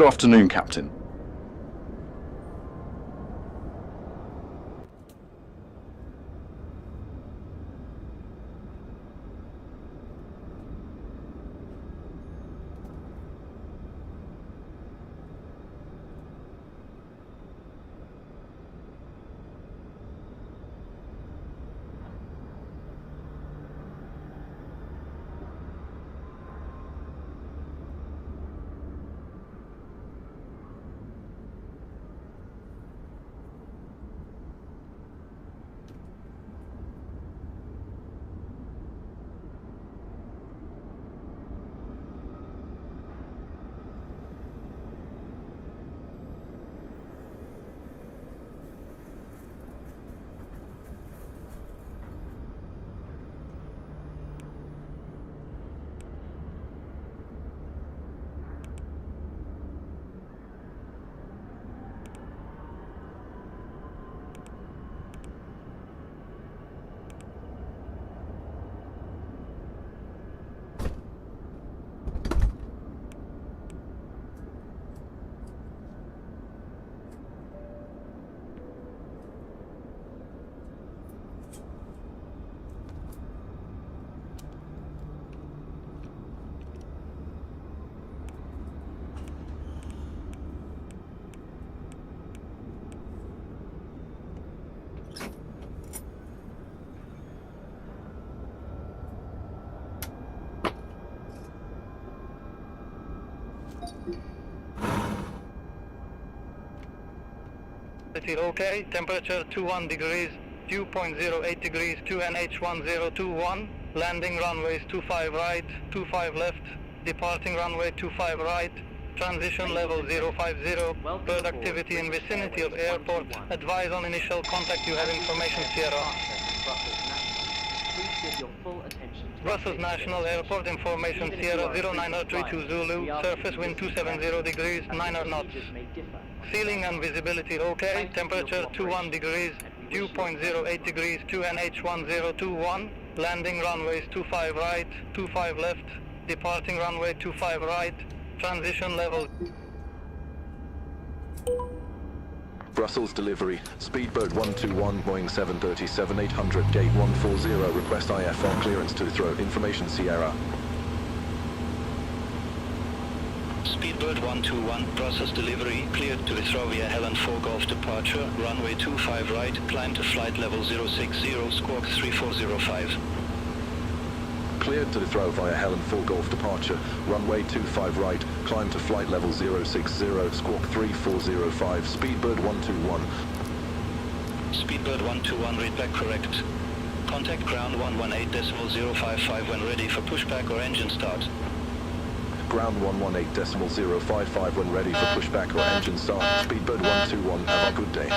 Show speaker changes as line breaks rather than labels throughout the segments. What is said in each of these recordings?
Good afternoon, Captain.
Okay, temperature 21 degrees, dew point 08 degrees, 2NH1021, landing runways 25 right, 25 left, departing runway 25 right, transition level 050, bird activity in vicinity of airport, advise on initial contact, you have information Sierra. Brussels National Airport, information Sierra 09032 Zulu, surface wind 270 degrees, 9 knots. Ceiling and visibility okay, temperature 21 degrees, dew point 08 degrees, 2NH1021, landing runways 25 right, 25 left, departing runway 25 right, transition level.
Brussels delivery, speedboat 121, Boeing 737 800, gate 140, request IFR clearance to throw, information Sierra.
Speedbird 121, Brussels delivery, cleared to Heathrow via Helen 4 Golf departure, runway 25 right, climb to flight level 060, squawk 3405.
Cleared to Heathrow via Helen 4 Golf departure, runway 25 right, climb to flight level 060, squawk 3405, Speedbird 121.
Speedbird 121, read back correct. Contact ground 118.055 when ready for pushback or engine start.
Ground 118.055 when ready for pushback or engine start. Speedbird 121, have a good day.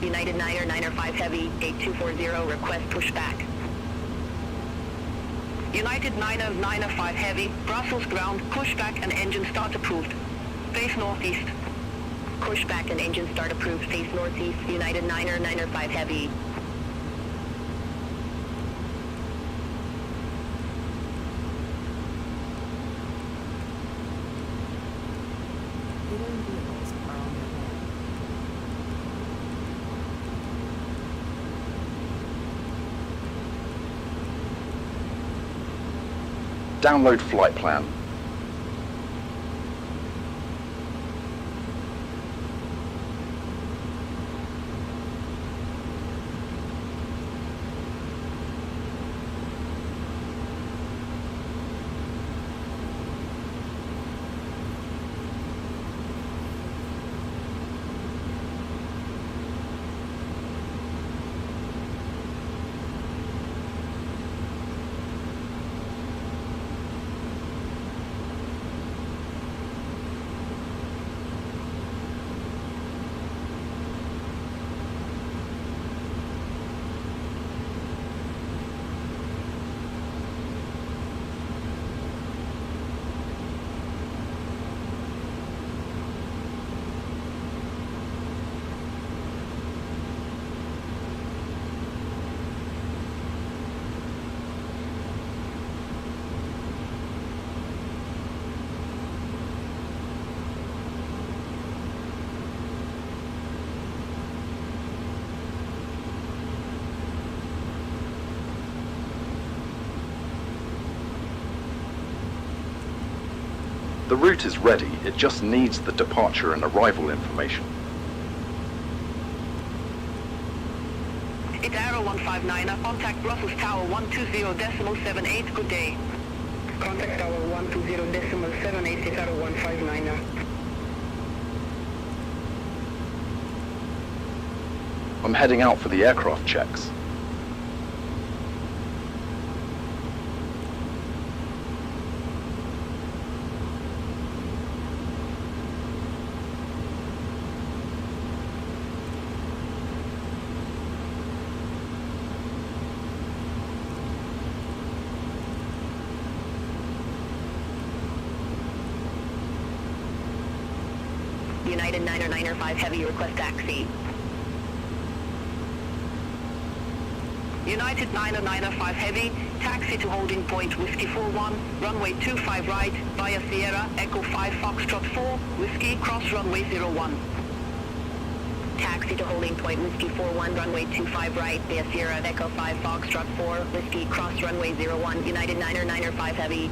United Niner 5 Heavy, 8240, request pushback. United Niner 5 Heavy, Brussels ground, pushback and engine start approved. Face northeast. Pushback and engine start approved, face northeast, United Niner 5 Heavy.
Download flight plan. The route is ready, it just needs the departure and arrival information.
It's Arrow 159er. Contact Brussels Tower 120.78. Good day.
Contact Tower 120.78 is Arrow 159er.
I'm heading out for the aircraft checks.
United 995 Heavy, request taxi. United 995 Heavy, taxi to holding point Whiskey 41, runway 25 right, via Sierra, Echo 5 Foxtrot 4, Whiskey, cross runway 01. Taxi to holding point Whiskey 41, runway 25 right, via Sierra, Echo 5 Foxtrot 4, Whiskey, cross runway 01, United 995 Heavy.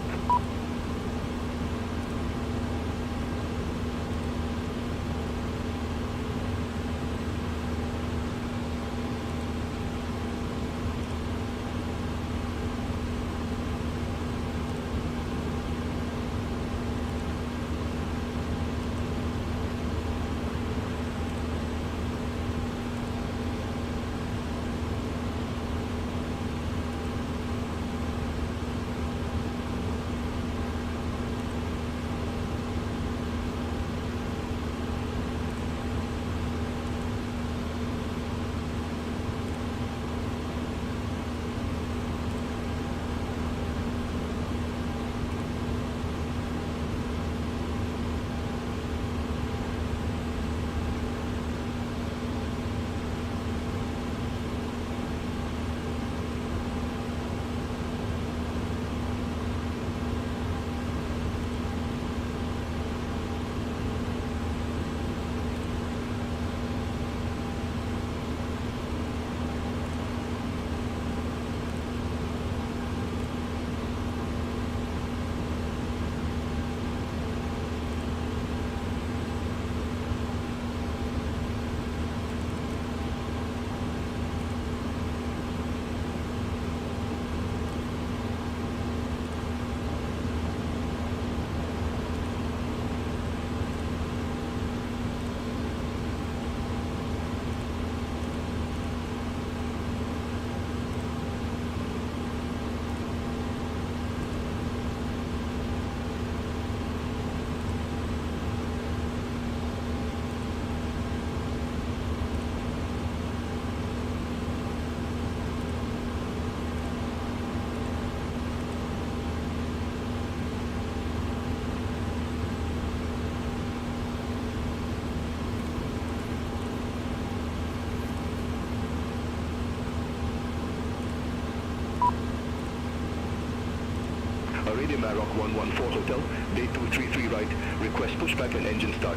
Radio Maroc 114 Hotel, day 233 right, request pushback and engine start.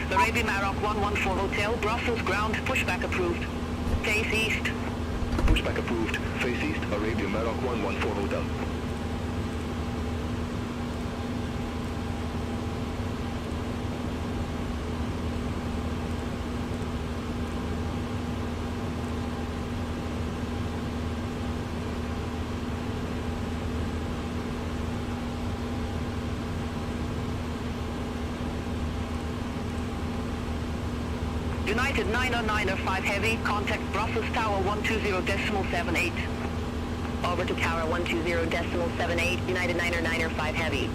Arabia Maroc 114 Hotel, Brussels ground, pushback approved. Face east.
Pushback approved, face east, Arabia Maroc 114 Hotel.
United 90905 Heavy, contact Brussels Tower 120.78. Over to Tower 120.78, United 90905 Heavy.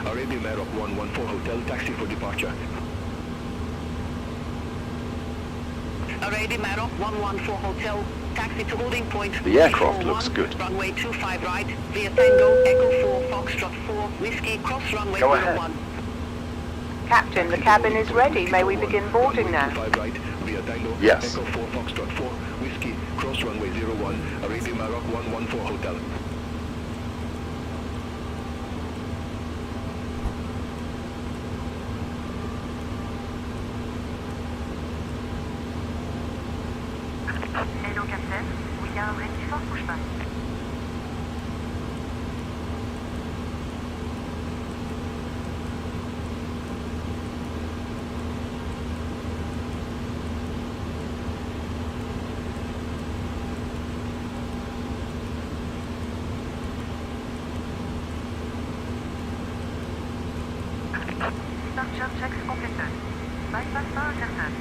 Arabia Maroc 114 Hotel, taxi for departure.
Arabia Maroc 114 Hotel, taxi to holding point.
The aircraft
41,
looks good.
Runway 25 right, via Tango, Echo 4, Foxtrot 4, Whiskey, cross runway
Go ahead.
01.
Captain, the cabin is ready. May we begin boarding now?
25 right, via Tango,
Yes.
Echo 4, Foxtrot 4, Whiskey, cross runway 01, Arabia Maroc 114 Hotel.
Hello, Captain. We are ready for pushback. Departure checks completed. Bypass bar adjusted.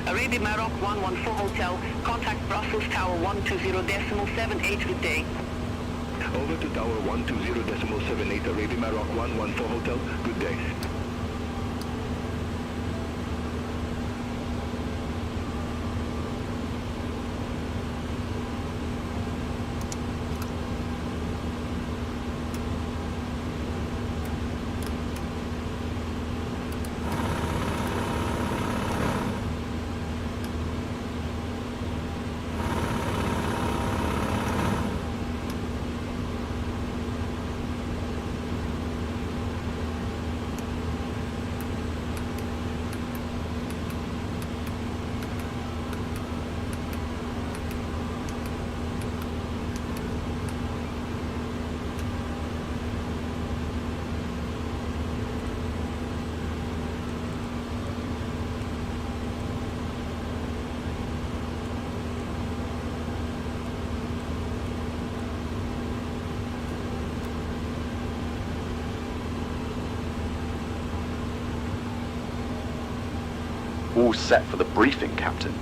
Arabia Maroc 114 Hotel, contact Brussels Tower 120.78, good day.
Over to Tower 120.78, Arabia Maroc 114 Hotel, good day.
All set for the briefing, Captain.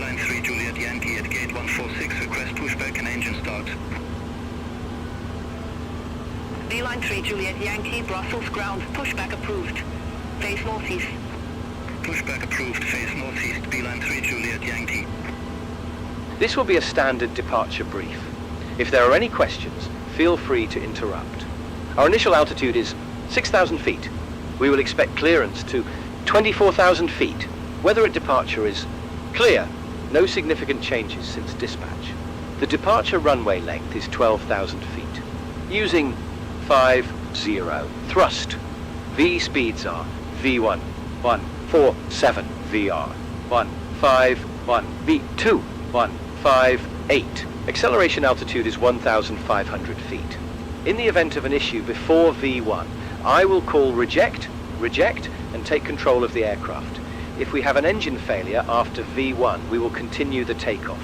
Line 3 Juliet Yankee at gate 146, request pushback and engine start.
Line 3 Juliet Yankee, Brussels ground, pushback approved. Face northeast.
Pushback approved, face northeast, Line 3 Juliet Yankee.
This will be a standard departure brief. If there are any questions, feel free to interrupt. Our initial altitude is 6,000 feet. We will expect clearance to 24,000 feet. Weather at departure is clear. No significant changes since dispatch. The departure runway length is 12,000 feet. Using 50 thrust. V speeds are V1 147 VR 151 V2 158. Acceleration altitude is 1,500 feet. In the event of an issue before V1, I will call reject, and take control of the aircraft. If we have an engine failure after V1, we will continue the takeoff.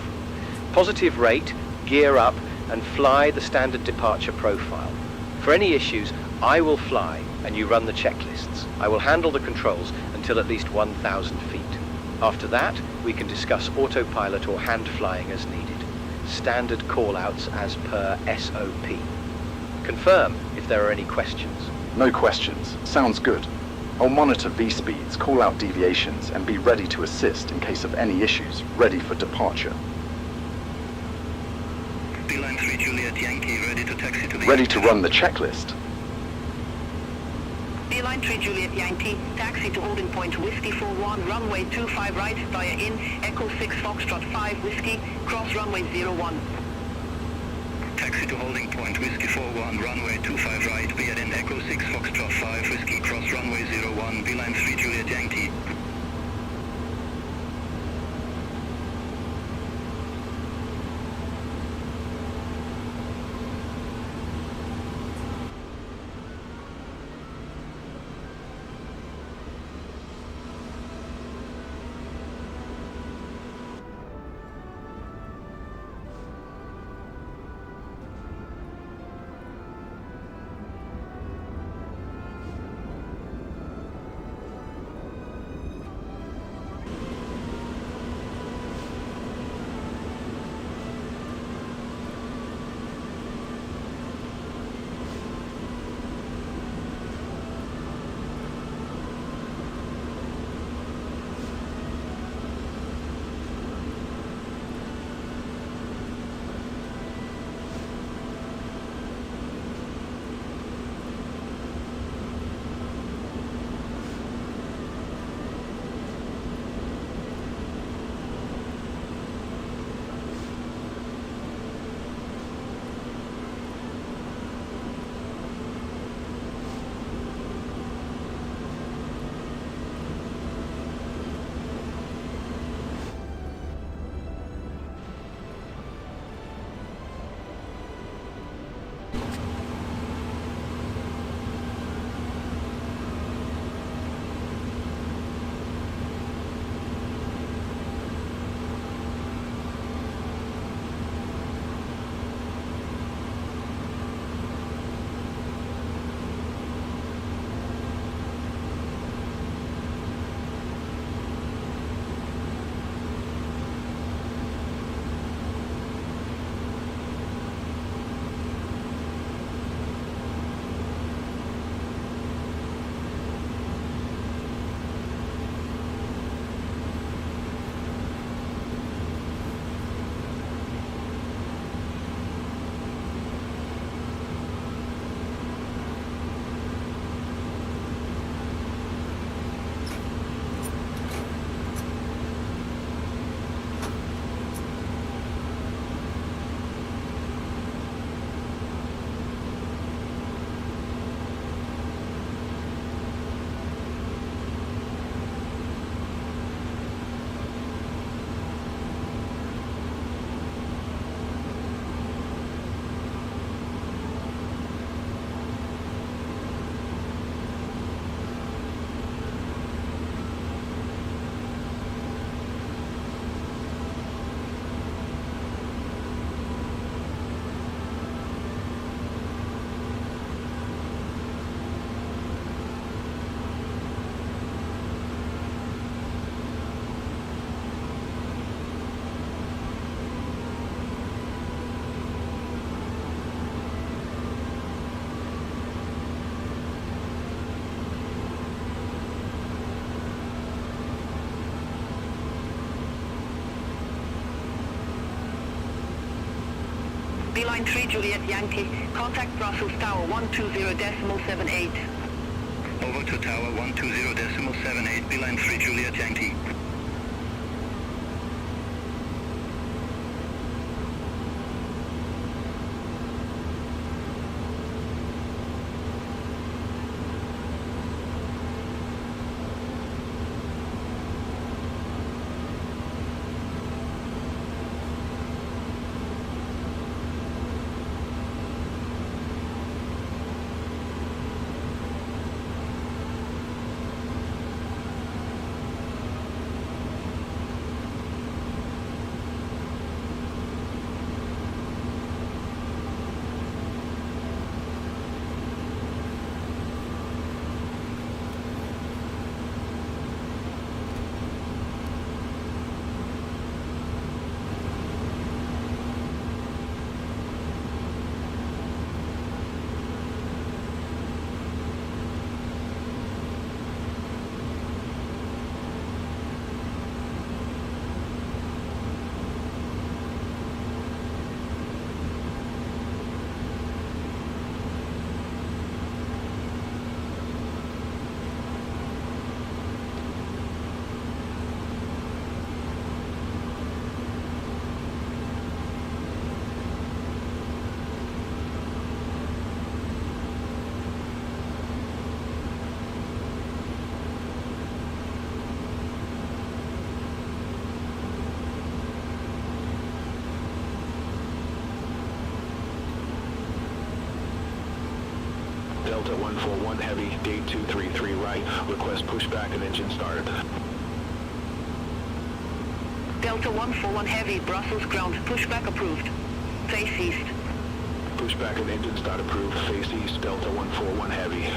Positive rate, gear up, and fly the standard departure profile. For any issues, I will fly, and you run the checklists. I will handle the controls until at least 1,000 feet. After that, we can discuss autopilot or hand flying as needed. Standard call-outs as per SOP. Confirm if there are any questions.
No questions. Sounds good. I'll monitor V-speeds, call out deviations, and be ready to assist in case of any issues, ready for departure.
Beeline 3 Juliet Yankee, ready to taxi to the...
Ready to run the checklist.
Beeline 3 Juliet Yankee, taxi to holding point Whiskey 41, runway 25 right, via in, Echo 6 Foxtrot 5 Whiskey, cross runway 01.
Taxi to holding point Whiskey 41, runway 25 right, via in, Echo 6 Foxtrot 5 Whiskey, cross runway 01, Beeline 3 Juliet Yankee.
Beeline 3 Juliet Yankee, contact Brussels Tower 120.78.
Over to tower 120.78, beeline 3 Juliet Yankee.
Delta 141 Heavy, gate 233 right, request pushback and engine start.
Delta 141 Heavy, Brussels ground, pushback approved. Face east.
Pushback and engine start approved, face east, Delta 141 Heavy.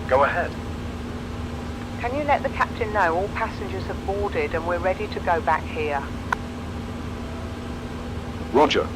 Go ahead.
Can you let the captain know all passengers have boarded and we're ready to go back here?
Roger.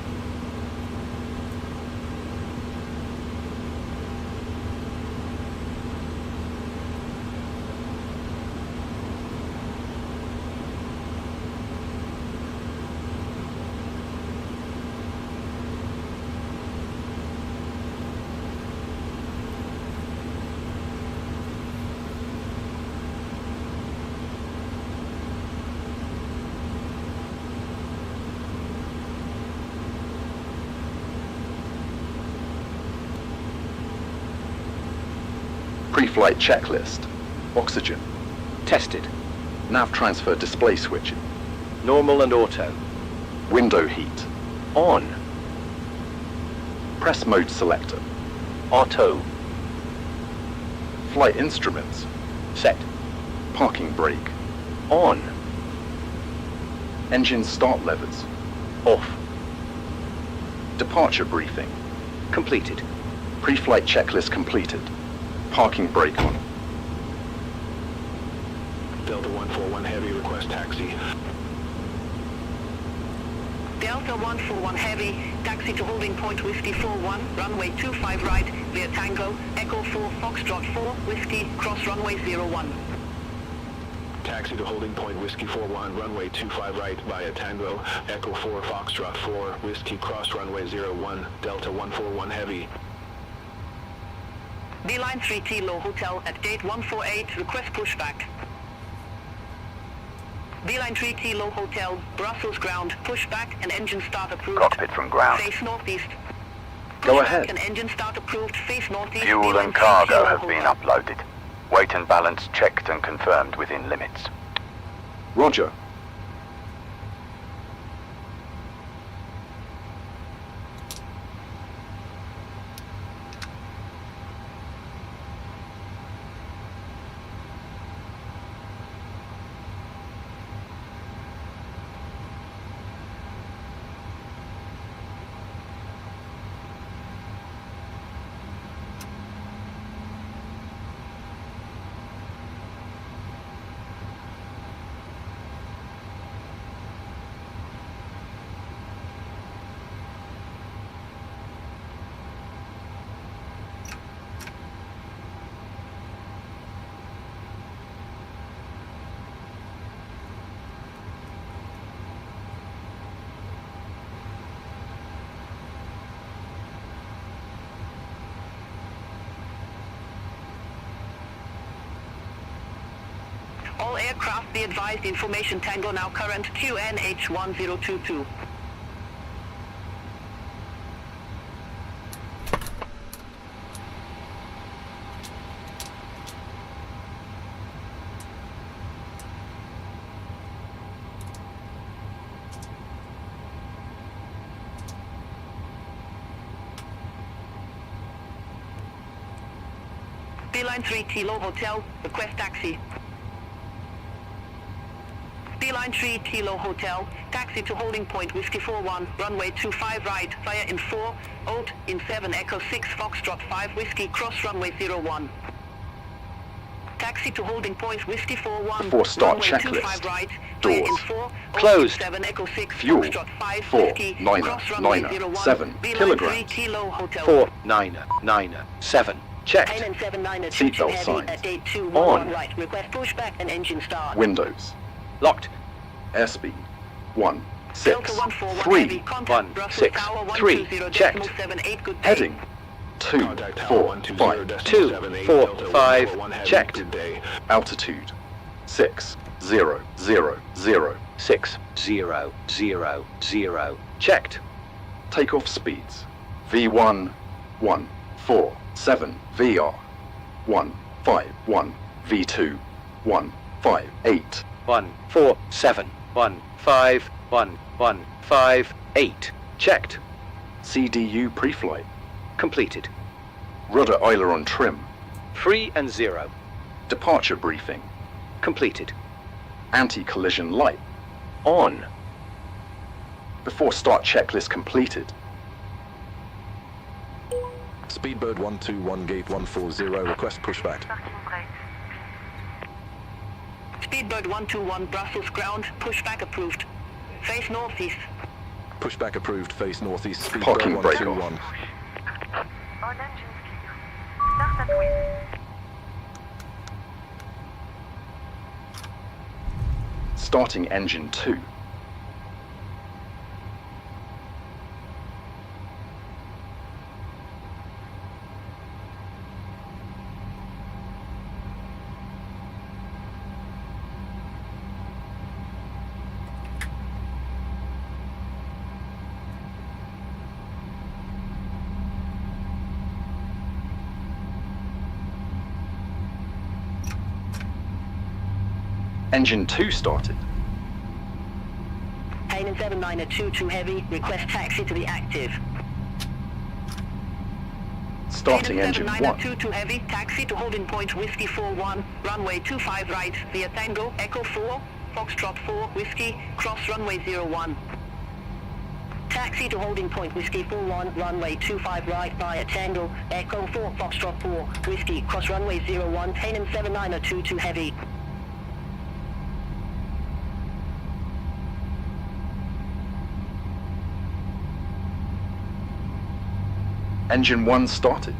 Pre-flight checklist. Oxygen.
Tested.
Nav transfer display switching.
Normal and auto.
Window heat.
On.
Press mode selector.
Auto.
Flight instruments.
Set.
Parking brake.
On.
Engine start levers.
Off.
Departure briefing.
Completed.
Pre-flight checklist completed. Parking brake on.
Delta 141 Heavy, request taxi.
Delta 141 Heavy, taxi to holding point Whiskey 41, runway 25 right, via Tango, Echo 4, Foxtrot 4, Whiskey, cross runway 01.
Taxi to holding point Whiskey 41, runway 25 right via Tango, Echo 4, Foxtrot 4, Whiskey, cross runway 01, Delta 141 Heavy.
Beeline 3 Kilo Hotel at gate 148, request pushback. Beeline 3 Kilo Hotel, Brussels ground, pushback and engine start approved.
Cockpit from ground.
Face northeast.
Go
Pushback
ahead.
and engine start approved, face northeast.
Fuel
Beeline
and
3
cargo
Kilo
have been
Hotel.
uploaded. Weight and balance checked and confirmed within limits.
Roger.
All aircraft be advised information Tango now current QNH1022. Beeline 3 Kilo Hotel, request taxi. Beeline 3 Kilo Hotel, taxi to holding point Whiskey 41, runway 25 right, via in 4, Oat, in 7 Echo 6 Foxtrot 5 Whiskey, cross runway 01. Taxi to holding point Whiskey 41,
Before start
runway
checklist.
25 right, via in
Doors.
4, Oat,
Closed.
7 Echo 6
Fuel.
Foxtrot 5
4,
Whiskey,
9,
cross runway
9,
01.
7
Beeline
kilograms.
3 Kilo Hotel.
4, 9, 9, 7. Checked.
Seatbelt
Heavy
signs.
at gate 2,
On.
right. Request pushback and engine start.
Windows.
Locked.
Airspeed. 1, 6,
Delta 141
3.
heavy, contact
1,
Brussels
6,
Tower
3,
120
checked.
decimal 78, good day.
Heading. 2,
Contact Tower
4,
120
5.
2,
78,
4,
Delta
5,
141 heavy,
checked.
good day.
Altitude. 6, 0, 0, 0.
6, 0, 0, 0. Checked.
Takeoff speeds. V1, 1, 4, 7, VR. 1, 5, 1, V2, 1, 5, 8.
1, 4, 7, 1, 5, 1, 1, 5, 8. Checked.
CDU pre-flight.
Completed.
Rudder aileron trim.
3 and 0.
Departure briefing.
Completed.
Anti-collision light.
On.
Before start checklist completed.
Speedbird 121, gate 140, request pushback.
Parking brake.
Speedbird 121 Brussels ground, pushback approved. Face northeast.
Pushback approved, face northeast, Speedbird
Parking brake
121.
All engines clear. Start at wind.
Starting engine 2. Engine 2 started.
Hayden 7922 heavy, request taxi to the active.
Starting engine 1.
7922 heavy, taxi to holding point Whiskey 41, runway 25 right, via Tango, Echo 4, Foxtrot 4, Whiskey, cross runway 01. Taxi to holding point Whiskey 41, runway 25 right, via Tango, Echo 4, Foxtrot 4, Whiskey, cross runway 01, Hayden 7922 heavy.
Engine 1 started.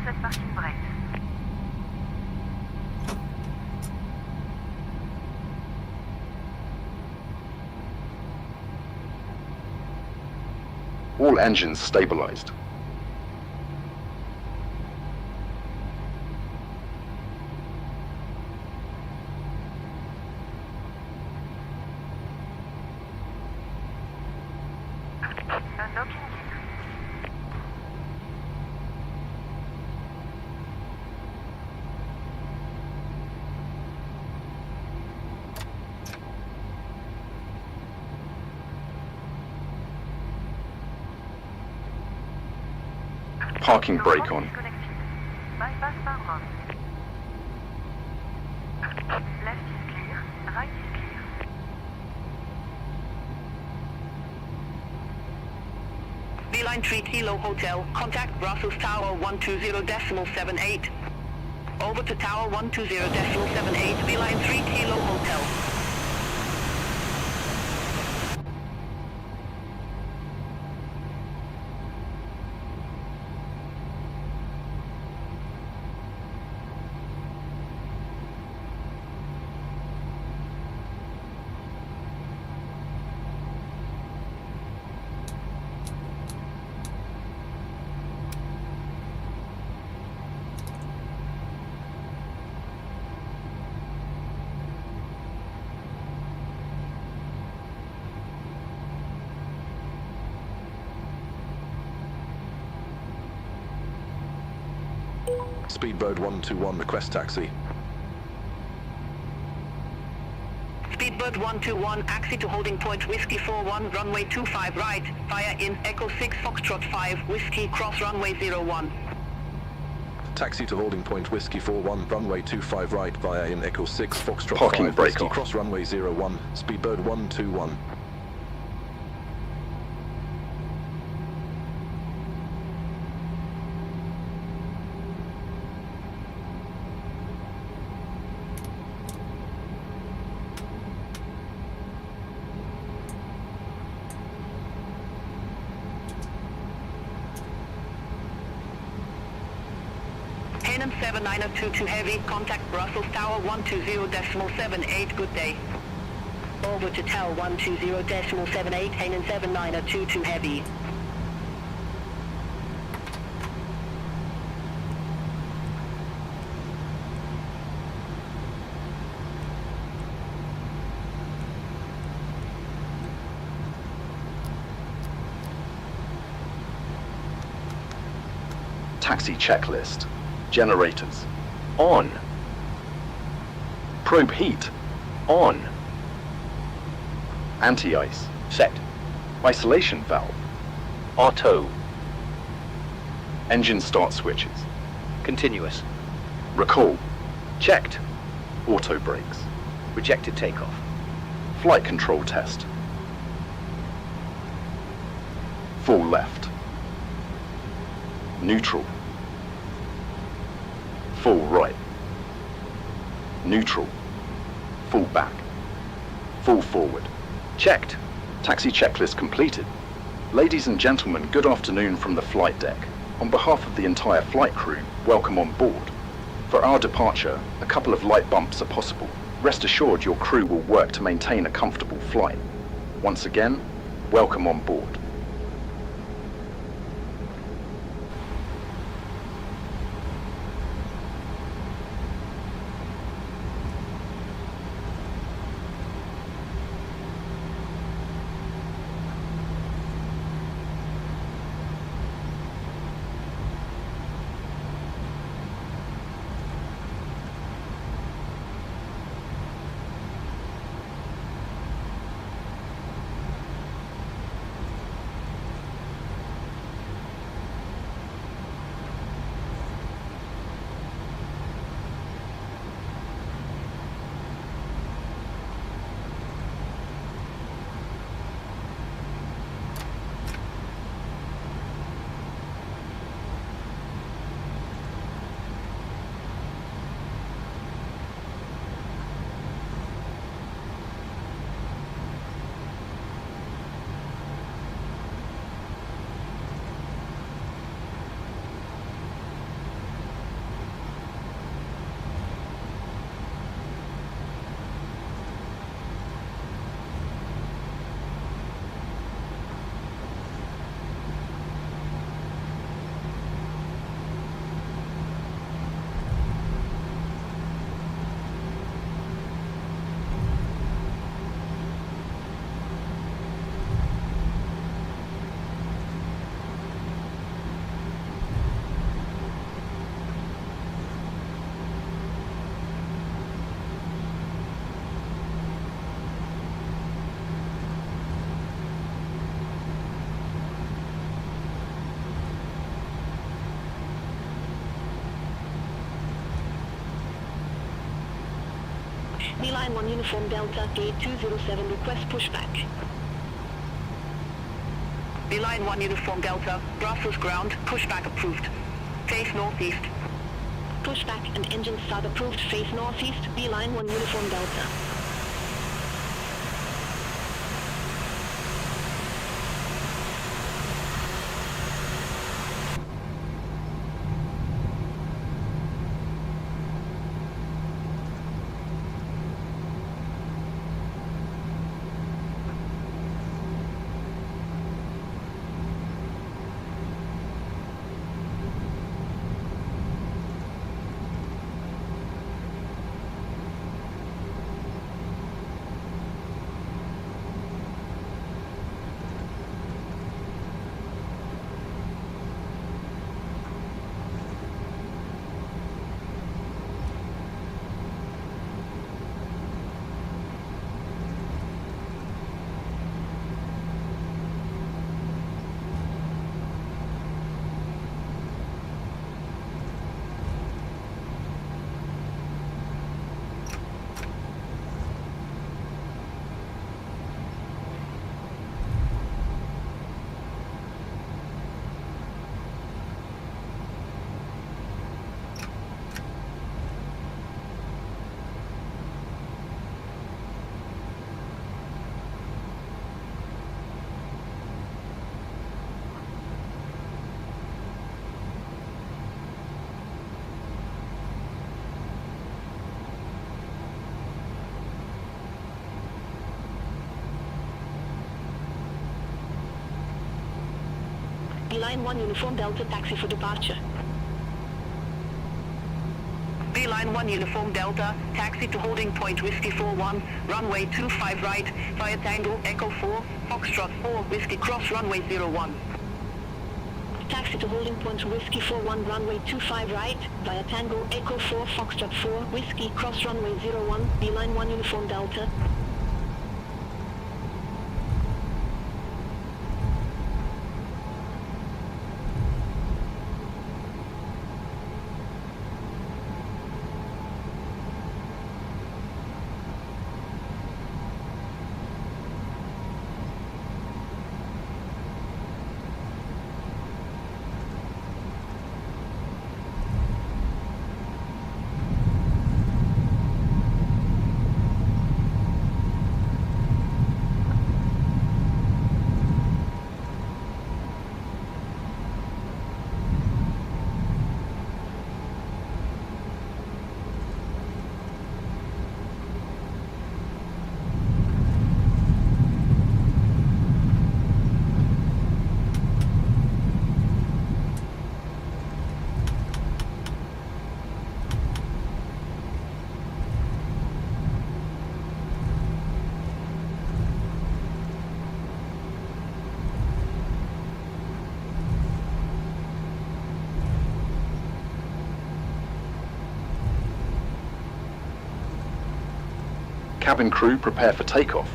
Set parking brake.
All engines stabilized.
Unlocking gear.
Parking brake on.
Disconnected. Bypass bar on. Left is clear. Right is clear.
Beeline 3 Kilo Hotel, contact Brussels Tower 120.78. Over to Tower 120.78, Beeline 3 Kilo Hotel.
Speedbird 121, request taxi.
Speedbird 121, taxi to holding point Whiskey 41, runway 25 right, via in Echo 6 Foxtrot 5, Whiskey cross runway 01.
Taxi to holding point Whiskey 41, runway 25 right, via in Echo 6 Foxtrot
Parking
5,
brake
Whiskey
off.
cross runway 01, Speedbird 121.
Hanem 7922 heavy, contact Brussels Tower 120.78, good day. Over to Tower 120.78, Hanem 7922 heavy.
Taxi checklist. Generators. On. Probe heat. On. Anti-ice.
Set.
Isolation valve.
Auto.
Engine start switches.
Continuous.
Recall.
Checked.
Auto brakes.
Rejected takeoff.
Flight control test. Full left. Neutral. Full right. Neutral. Full back. Full forward.
Checked.
Taxi checklist completed. Ladies and gentlemen, good afternoon from the flight deck. On behalf of the entire flight crew, welcome on board. For our departure, a couple of light bumps are possible. Rest assured your crew will work to maintain a comfortable flight. Once again, welcome on board.
Line 1 Uniform Delta, gate 207, request pushback. Line 1 Uniform Delta, Brussels ground, pushback approved. Face northeast. Pushback and engine start approved, face northeast, Line 1 Uniform Delta. Beeline 1 Uniform Delta, taxi for departure. Beeline 1 Uniform Delta, taxi to holding point Whiskey 41, runway 25 right, via Tango, Echo 4, Foxtrot 4, Whiskey Cross, runway 01. Taxi to holding point Whiskey 41, runway 25 right, via Tango, Echo 4, Foxtrot 4, Whiskey Cross, runway 01, Beeline 1 Uniform Delta.
Cabin crew prepare for takeoff.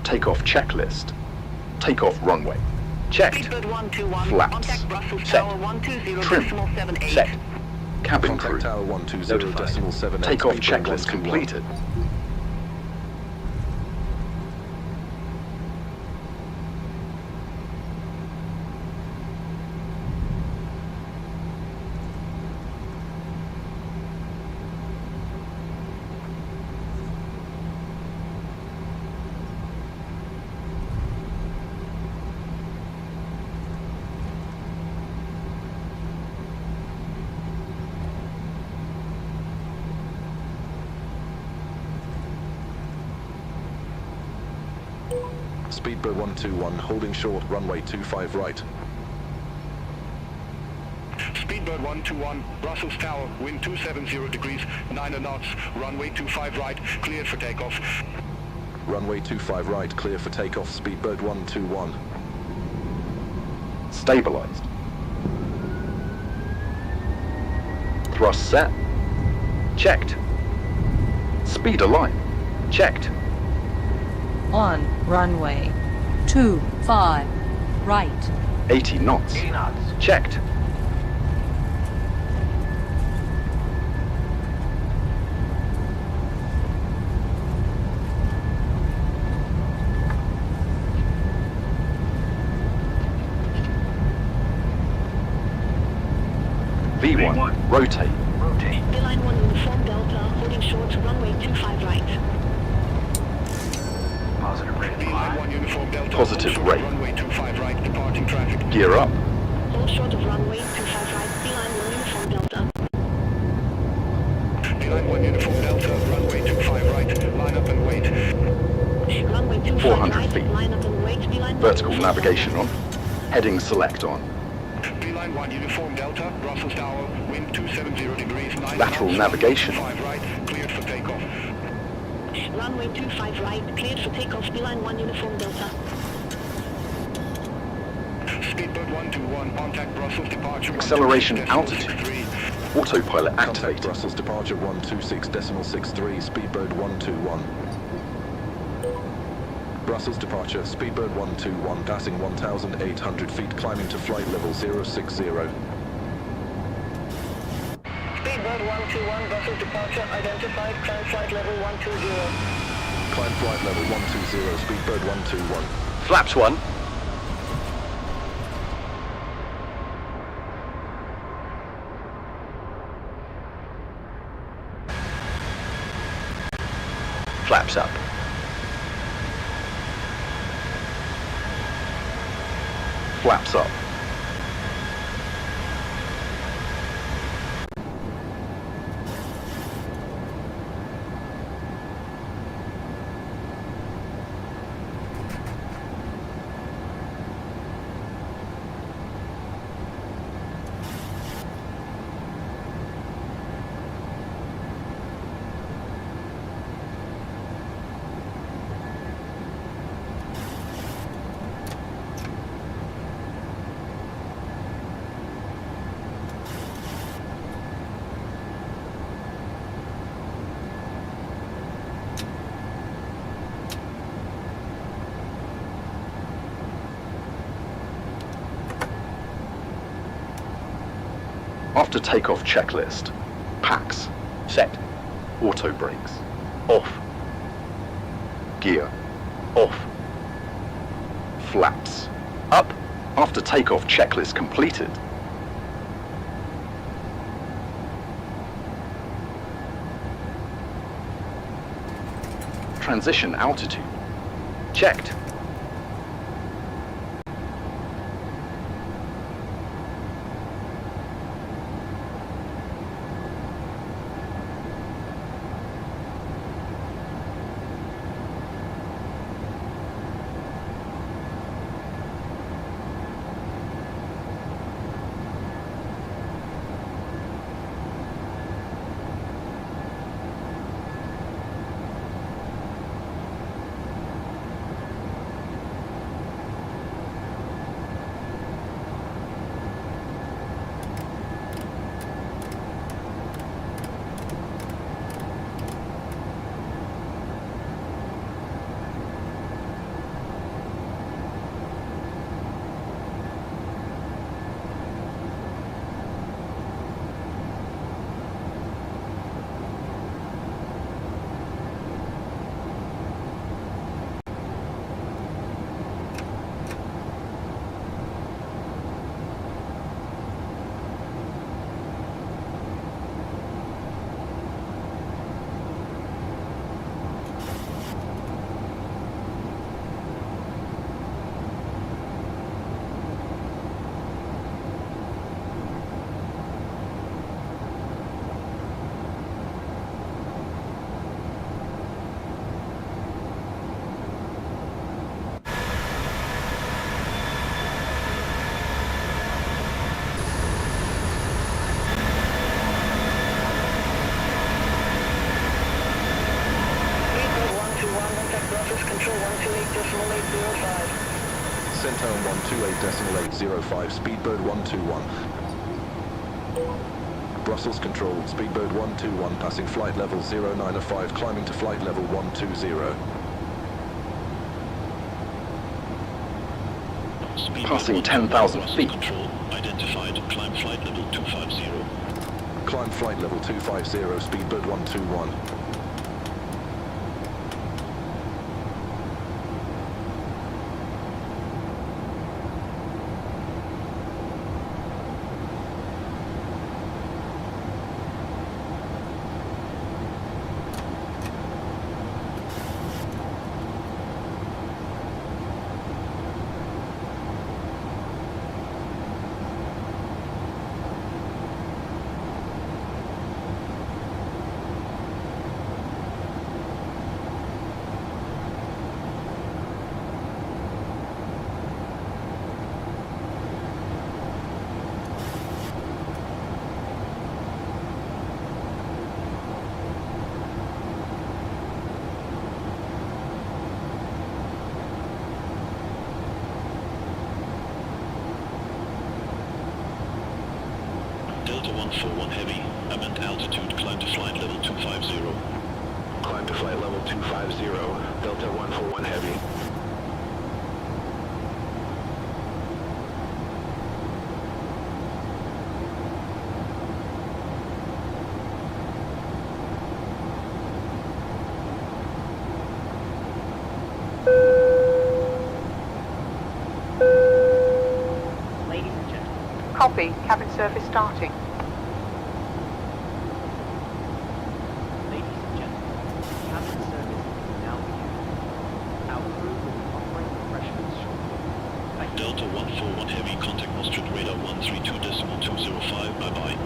Takeoff checklist. Takeoff runway.
Checked.
Speedbird 121,
Flaps.
contact Brussels
Set.
Tower 120
Trim.
decimal 78.
Set.
Cabin
Contact
crew.
Tower 120.78.
Takeoff
Speedbird
checklist
121.
completed.
Speedbird 121, holding short, runway 25 right.
Speedbird 121, Brussels Tower, wind 270 degrees, 9 knots, runway 25 right, cleared for takeoff.
Runway 25 right, clear for takeoff, Speedbird 121.
Stabilized. Thrust set.
Checked.
Speed align.
Checked.
On runway 25 right.
80 knots.
Checked.
V1. Rotate.
Beeline 1 Uniform Delta, holding short, runway 25 right.
Beeline 1 Uniform Delta,
Positive
hold short,
rate.
runway 25 right, departing traffic.
Gear up.
Hold short of runway 25 right, Beeline 1 Uniform Delta.
Beeline 1 Uniform Delta, runway 25 right, line up and wait.
Runway 25
400
right,
feet.
line up and wait, Beeline 1
Vertical
Uniform
navigation
Delta.
on. Heading select on.
Beeline 1 Uniform Delta, Brussels Tower, wind 270 degrees, 9
Lateral
knots,
navigation.
25 right, cleared for takeoff.
Runway 25 right, cleared for takeoff, Beeline 1 Uniform Delta.
Speedbird 121, contact Brussels departure.
Acceleration
126.63.
altitude. Autopilot
Contact
activated.
Brussels departure 126.63, Speedbird 121. Brussels departure, Speedbird 121, passing 1,800 feet, climbing to flight level 060.
Speedbird 121, Brussels departure identified, climb flight level 120.
Climb flight level 120, Speedbird 121.
Flaps 1. Flaps up.
Flaps up. After takeoff checklist. Packs.
Set.
Auto brakes.
Off.
Gear.
Off.
Flaps.
Up.
After takeoff checklist completed. Transition altitude.
Checked.
Centone 128.805, Speedbird 121. Brussels Control, Speedbird 121, passing flight level 0905, climbing to flight level 120.
Passing 10,000 feet.
Control, identified, climb flight level 250.
Climb flight level 250, Speedbird 121.
Delta 141 Heavy, amend altitude, climb to flight level 250. Climb to flight level 250, Delta 141 Heavy.
Ladies and gentlemen. Copy. Cabin service starting. Ladies and gentlemen. Cabin service
141 Heavy, contact Maastricht radar 132.205, bye-bye.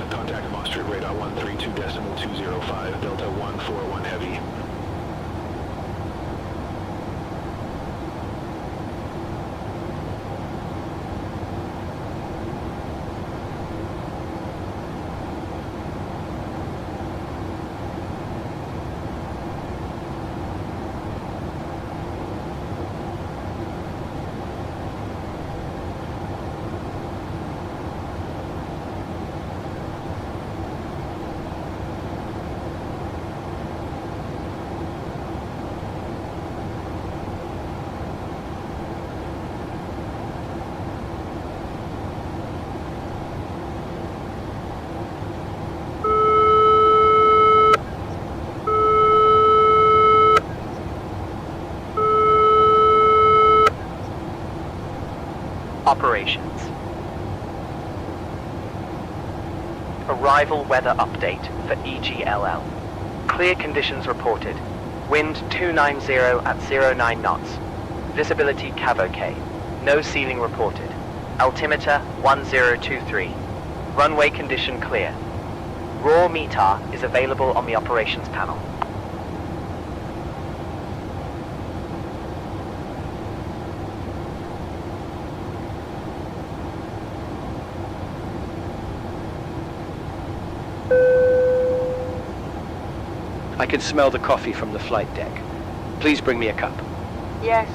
Contact Maastricht radar 132.205, Delta 141 Heavy.
Operations. Arrival weather update for EGLL. Clear conditions reported. Wind 290 at 09 knots. Visibility Cav-OK. No ceiling reported. Altimeter 1023. Runway condition clear. Raw METAR is available on the operations panel.
I can smell the coffee from the flight deck. Please bring me a cup.
Yes.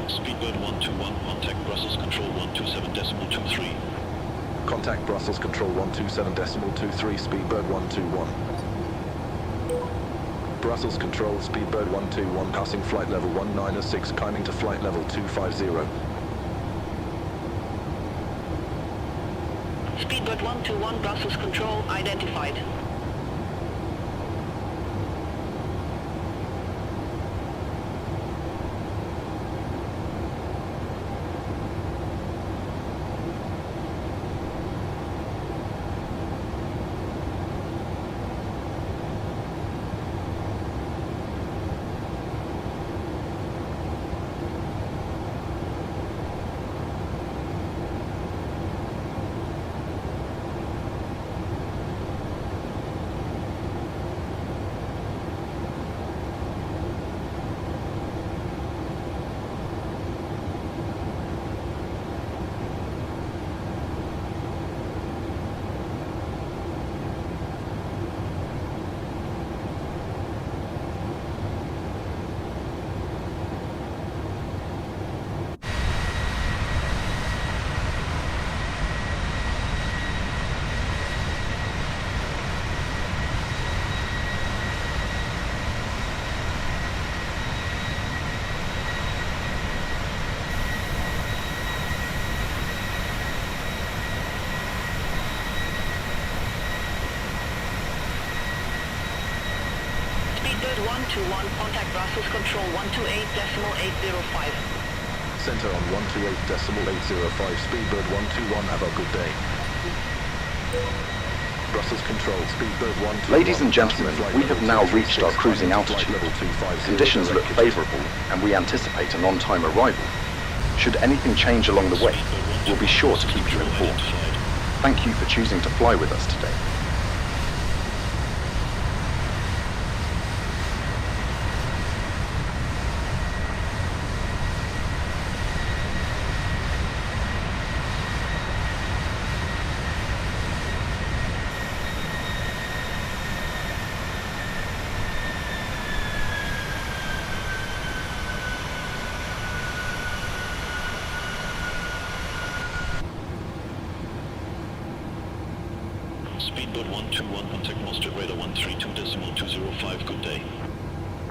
Speedbird 121, contact Brussels Control 127.23.
Contact Brussels Control 127.23, Speedbird 121. Brussels Control, Speedbird 121, passing flight level 196, climbing to flight level 250.
Speedbird 121, Brussels Control identified. Speedbird 121, contact Brussels Control 128.805.
Center on 128.805, Speedbird 121, have a good day. Brussels Control, Speedbird 121.
Ladies and gentlemen, we have now reached our cruising altitude. Conditions look favourable, and we anticipate an on-time arrival. Should anything change along the way, we'll be sure to keep you informed. Thank you for choosing to fly with us today.
Speedbird 121, contact Maastricht radar 132.205, good day.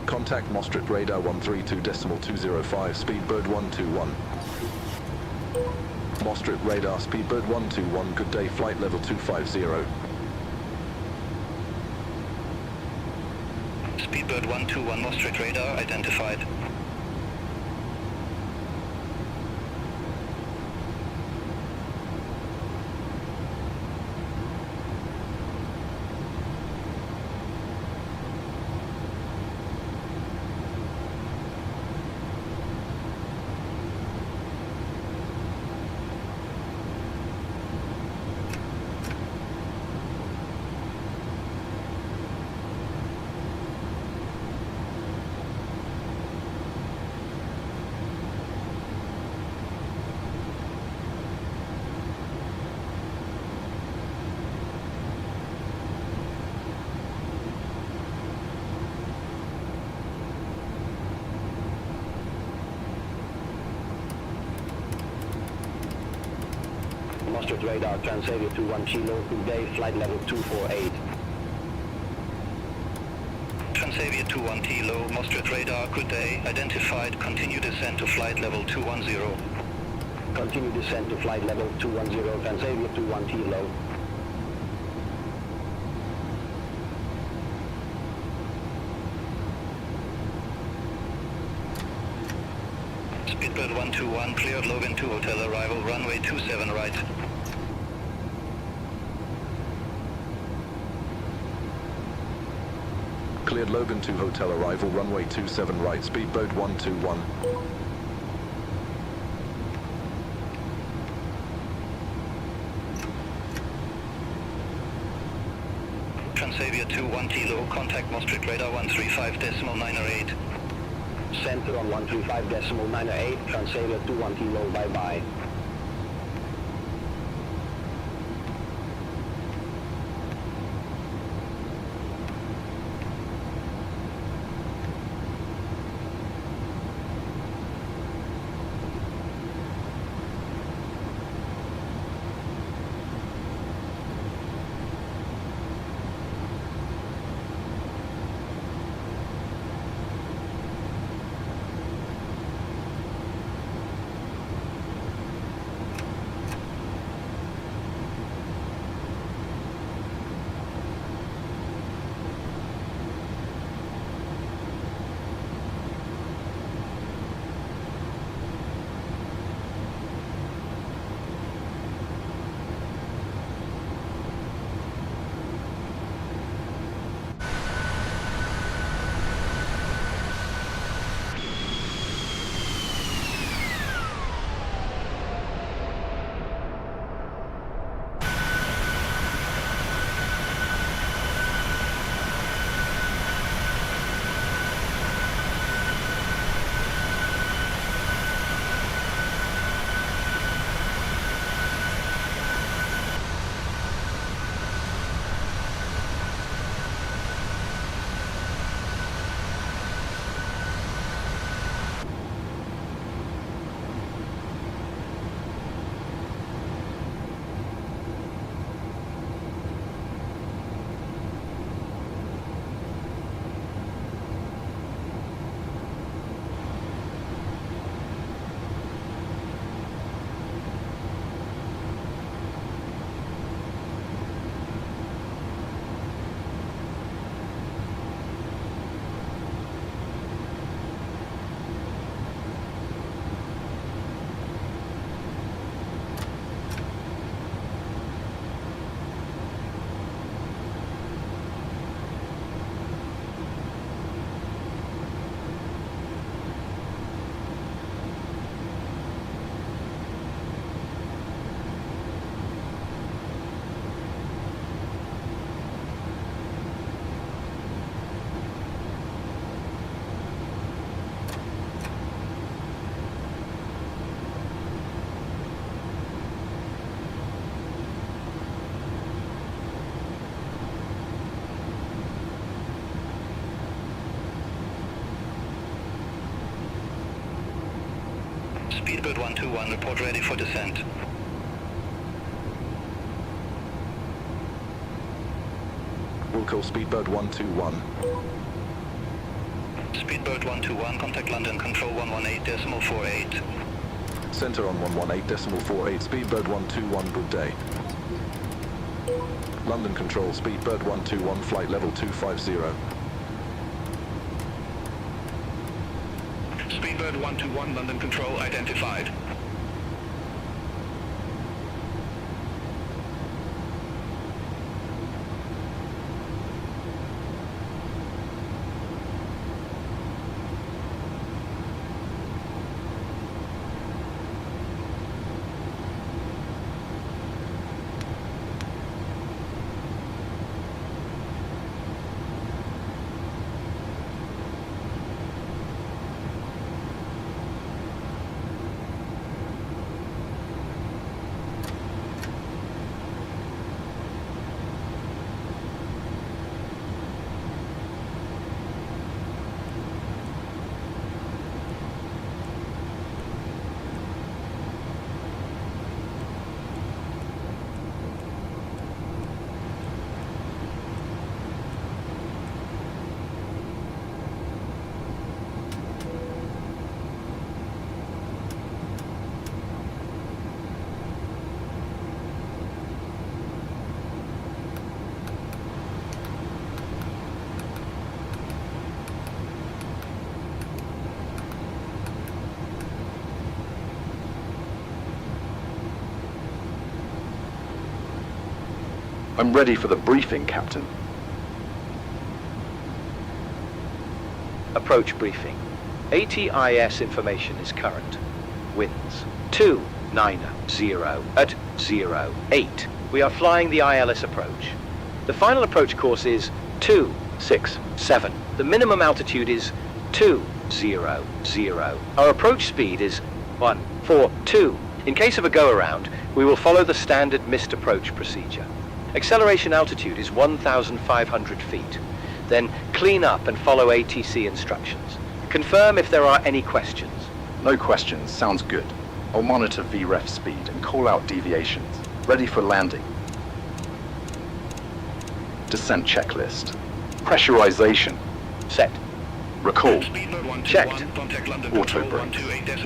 Contact Maastricht radar 132.205, Speedbird 121. Maastricht radar, Speedbird 121, good day, flight level 250.
Speedbird 121 Maastricht radar identified.
Maastricht radar, Transavia 21 Kilo, good day, flight level 248.
Transavia 21 Kilo, Maastricht radar, good day, identified, continue descent to flight level 210.
Continue descent to flight level 210, Transavia 21 Kilo.
Speedbird 121, cleared Logan 2 hotel arrival, runway 27 right.
Cleared Logan 2 hotel arrival, runway 27 right, Speedbird 121.
Transavia 21 Kilo, contact Maastricht radar 135.908.
Center on 135.908, Transavia 21 Kilo, bye-bye.
Speedbird 121, report ready for descent.
Local Speedbird 121.
Speedbird 121, contact London Control 118.48.
Center on 118.48, Speedbird 121, good day. London Control, Speedbird 121, flight level 250.
Speedbird 121, London Control identified.
I'm ready for the briefing, Captain.
Approach briefing. ATIS information is current. Winds 290 at 08. We are flying the ILS approach. The final approach course is 267. The minimum altitude is 200. Our approach speed is 142. In case of a go-around, we will follow the standard missed approach procedure. Acceleration altitude is 1,500 feet. Then clean up and follow ATC instructions. Confirm if there are any questions.
No questions, sounds good. I'll monitor VREF speed and call out deviations. Ready for landing. Descent checklist. Pressurization.
Set.
Recall.
Checked.
Auto brake.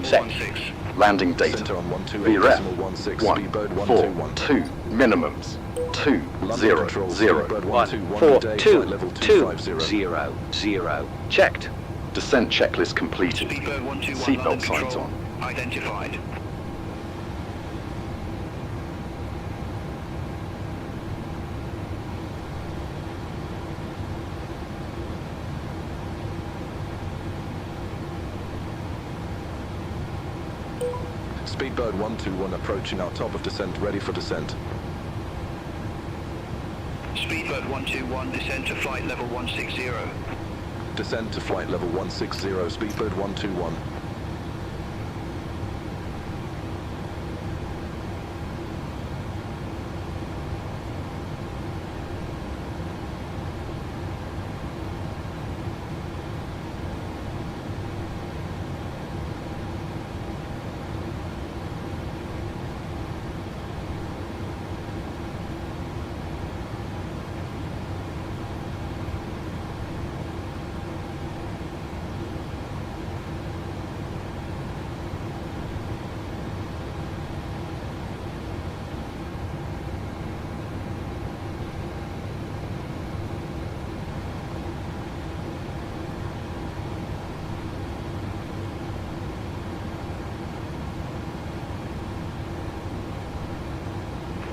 Set. Landing data.
Center on
VREF
128.16, Speedbird
142.
121.
Minimums. 200.
14220. Checked.
Descent checklist completed. Seatbelt signs on.
Identified.
Speedbird 121 approaching our top of descent, ready for descent.
Speedbird 121, descend to flight level 160.
Descend to flight level 160, Speedbird 121.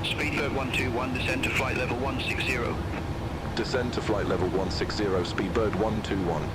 Speedbird 121, descend to flight level 160.
Descend to flight level 160, Speedbird 121.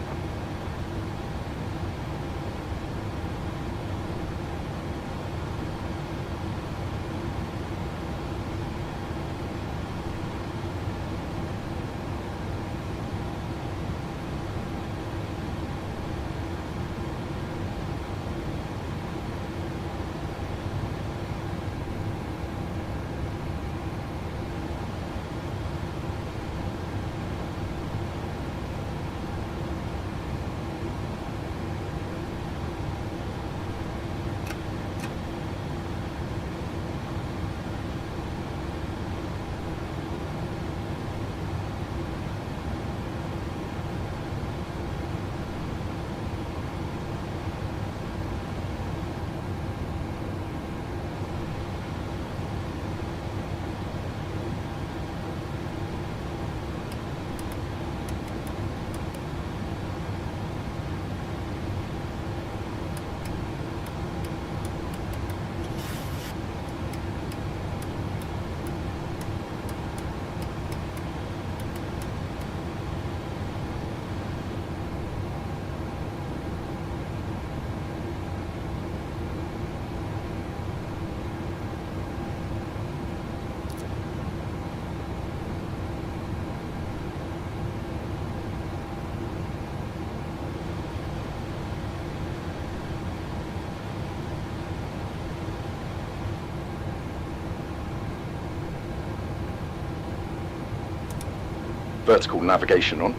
Vertical navigation on.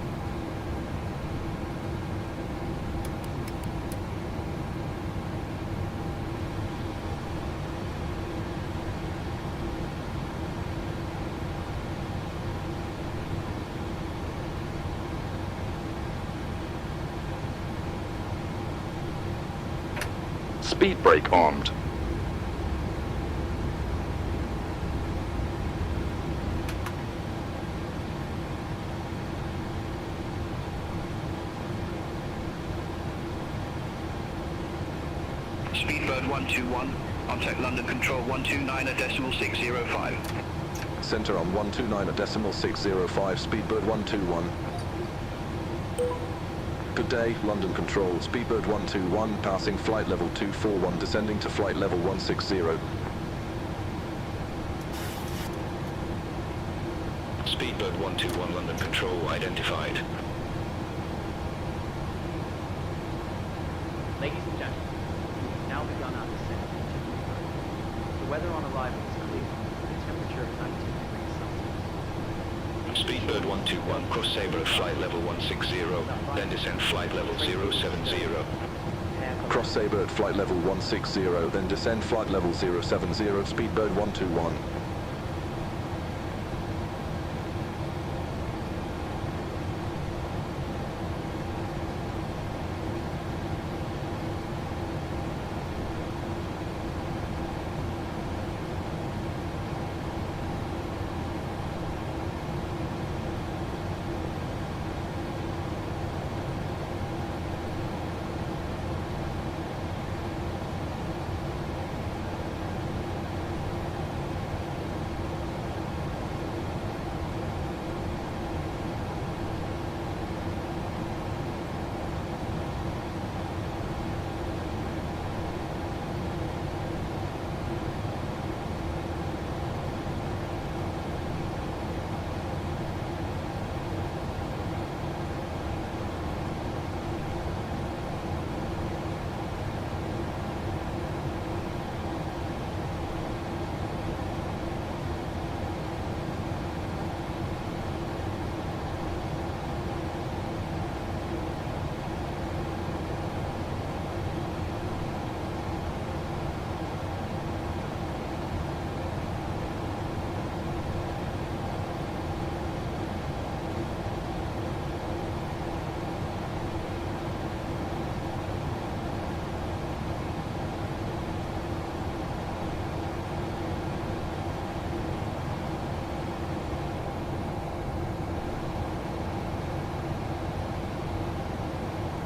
Speed brake armed.
Speedbird 121, contact London Control 129.605.
Center on 129.605, Speedbird 121. Good day, London Control, Speedbird 121, passing flight level 241, descending to flight level 160.
Speedbird 121, London Control, identified.
Ladies and gentlemen, we've now begun our descent. The weather on arrival is clear. The temperature is 19 degrees Celsius.
Speedbird 121, cross Sabre at flight level 160, then descend flight level 070.
Cross Sabre at flight level 160, then descend flight level 070, Speedbird 121.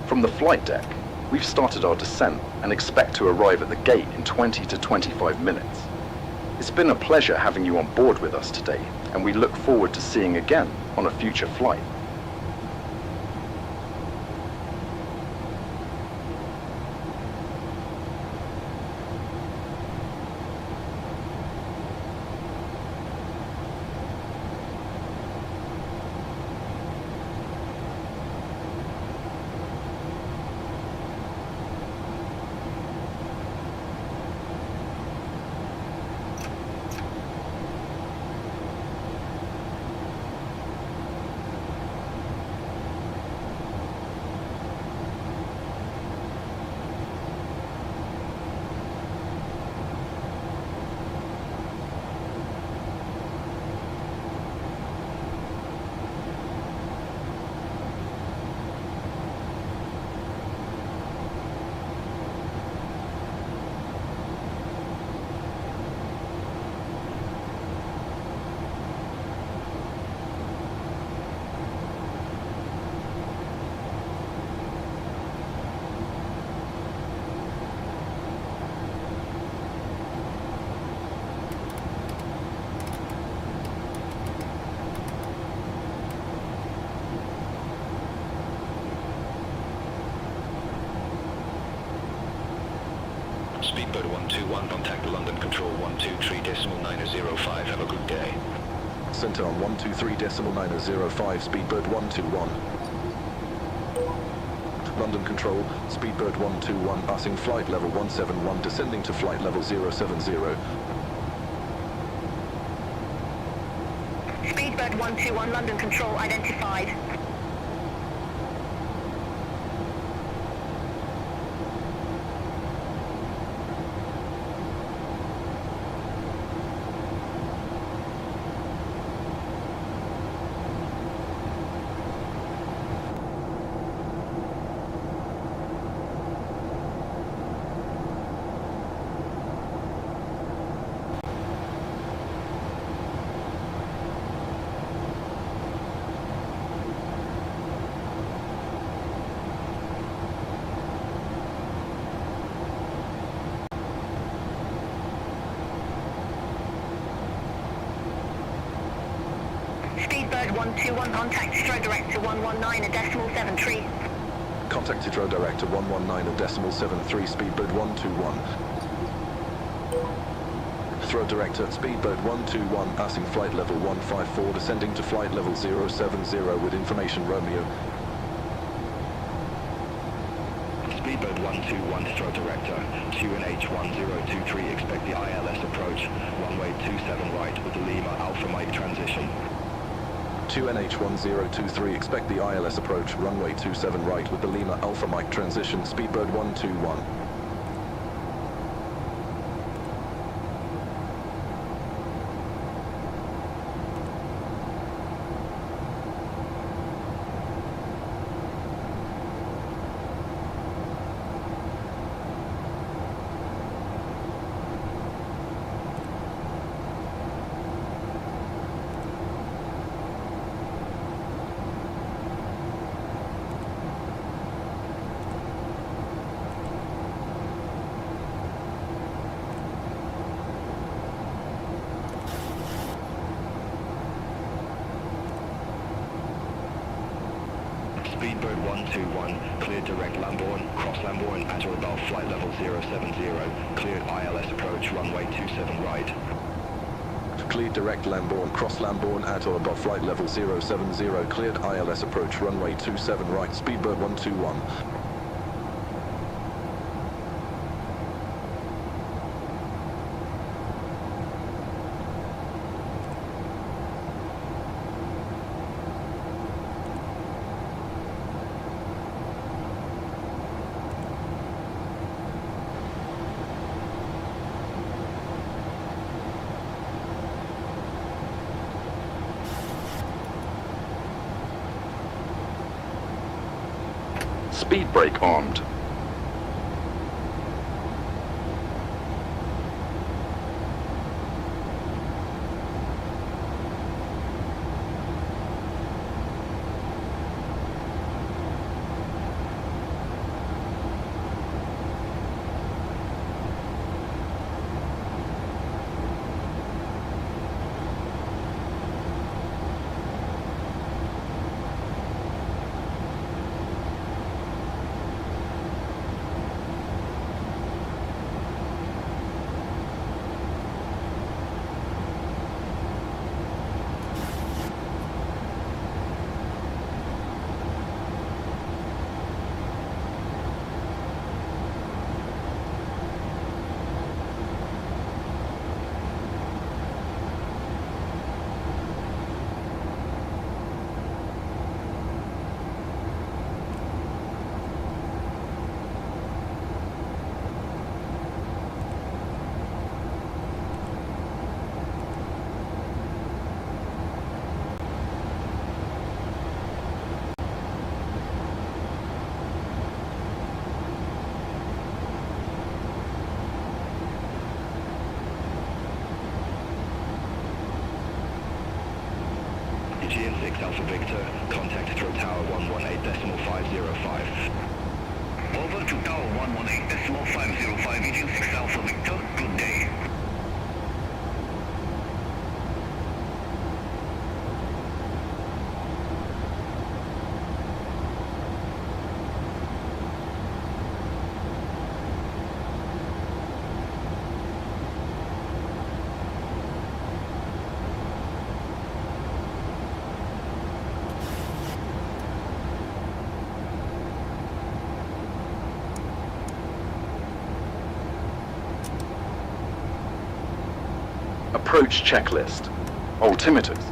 From the flight deck, we've started our descent and expect to arrive at the gate in 20 to 25 minutes. It's been a pleasure having you on board with us today, and we look forward to seeing again on a future flight.
Speedbird 121, contact London Control 123.905. Have a good day.
Center on 123.905, Speedbird 121. London Control, Speedbird 121, passing flight level 171, descending to flight level 070.
Speedbird Speedbird 121 London Control identified. Speedbird 121, contact Heathrow Director 119.73.
Contact Heathrow Director 119.73, Speedbird 121. Heathrow Director, Speedbird 121, passing flight level 154, descending to flight level 070 with information Romeo.
Speedbird 121, Heathrow Director, QNH1023, expect the ILS approach, runway 27 right with the Lima Alpha Mike transition.
2NH1023, expect the ILS approach, runway 27 right with the Lima Alpha Mike transition, Speedbird 121.
Speedbird 121, cleared direct Lambourne, cross Lambourne at or above flight level 070, cleared ILS approach runway 27 right.
Cleared direct Lambourne, cross Lambourne at or above flight level 070, cleared ILS approach runway 27 right, Speedbird 121.
Speed brake armed.
GSX Alpha Victor, contact Heathrow Tower 118.505.
Over to Tower 118.505, GSX Alpha Victor, good day.
Approach checklist. Altimeters.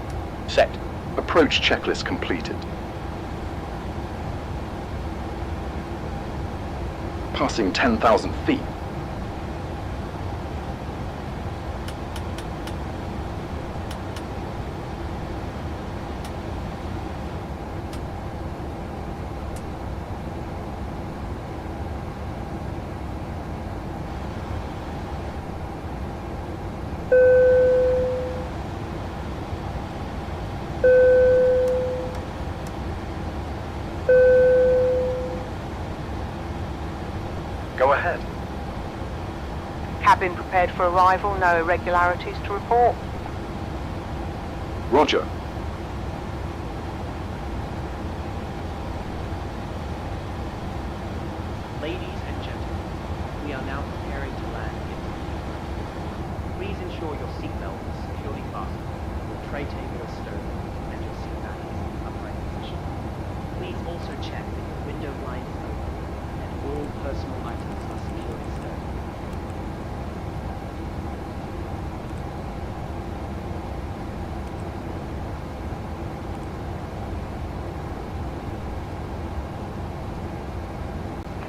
Set.
Approach checklist completed. Passing 10,000 feet.
Go ahead.
Cabin prepared for arrival, no irregularities to report.
Roger.
Ladies and gentlemen, we are now preparing to land in Heathrow. Please ensure your seatbelt is securely fastened, your tray table is stowed, and your seat back is in the upright position. Please also check that your window blind is open and all personal items are securely stowed.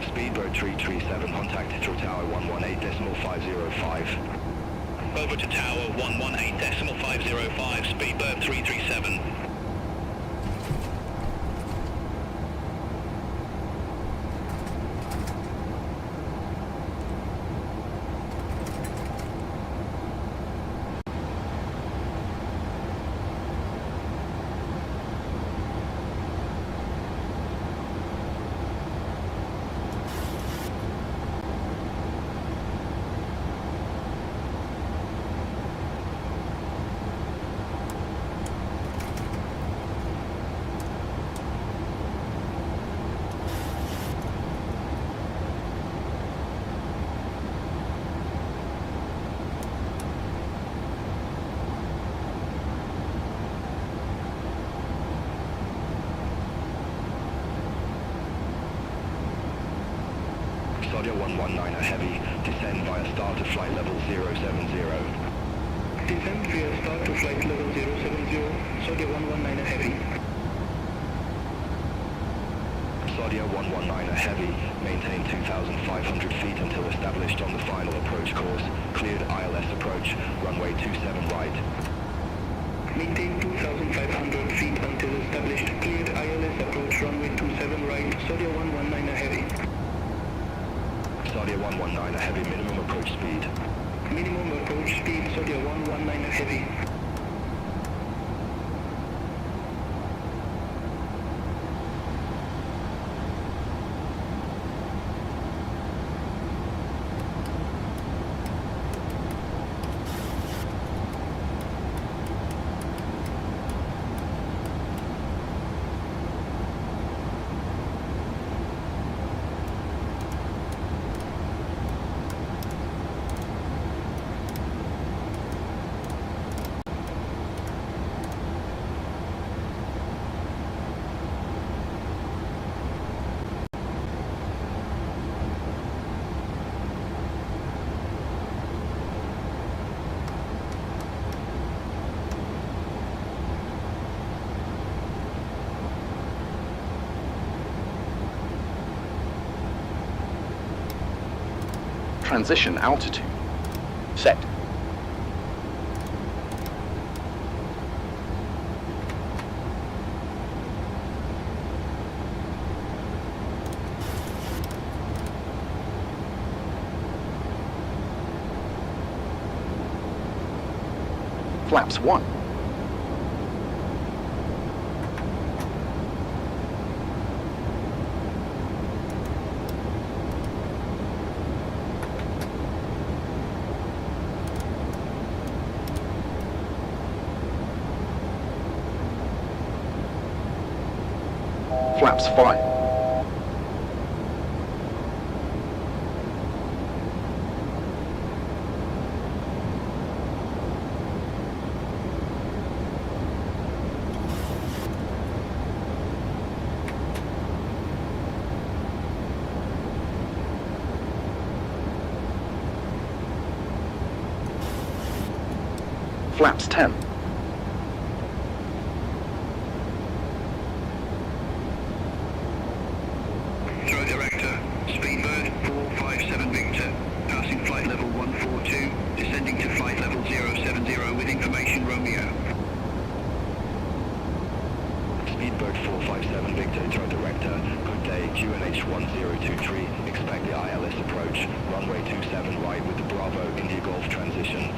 Speedbird 337, contact Heathrow Tower 118.505.
Over to Tower 118.505, Speedbird 337.
Audio 119 a heavy, descend via start to flight level 070.
Descend via start to flight level 070, Saudia 119 a heavy.
Saudia 119 a heavy, maintain 2,500 feet until established on the final approach course, cleared ILS approach, runway 27 right.
Maintain 2,500 feet until established, cleared ILS approach, runway 27 right, Saudia 119 a heavy.
Saudia 119 a heavy, minimum approach speed.
Minimum approach speed, Saudia 119 a heavy.
Transition altitude.
Set.
Flaps 1. Flaps 5. Flaps 10.
27 right with the Bravo India Golf transition.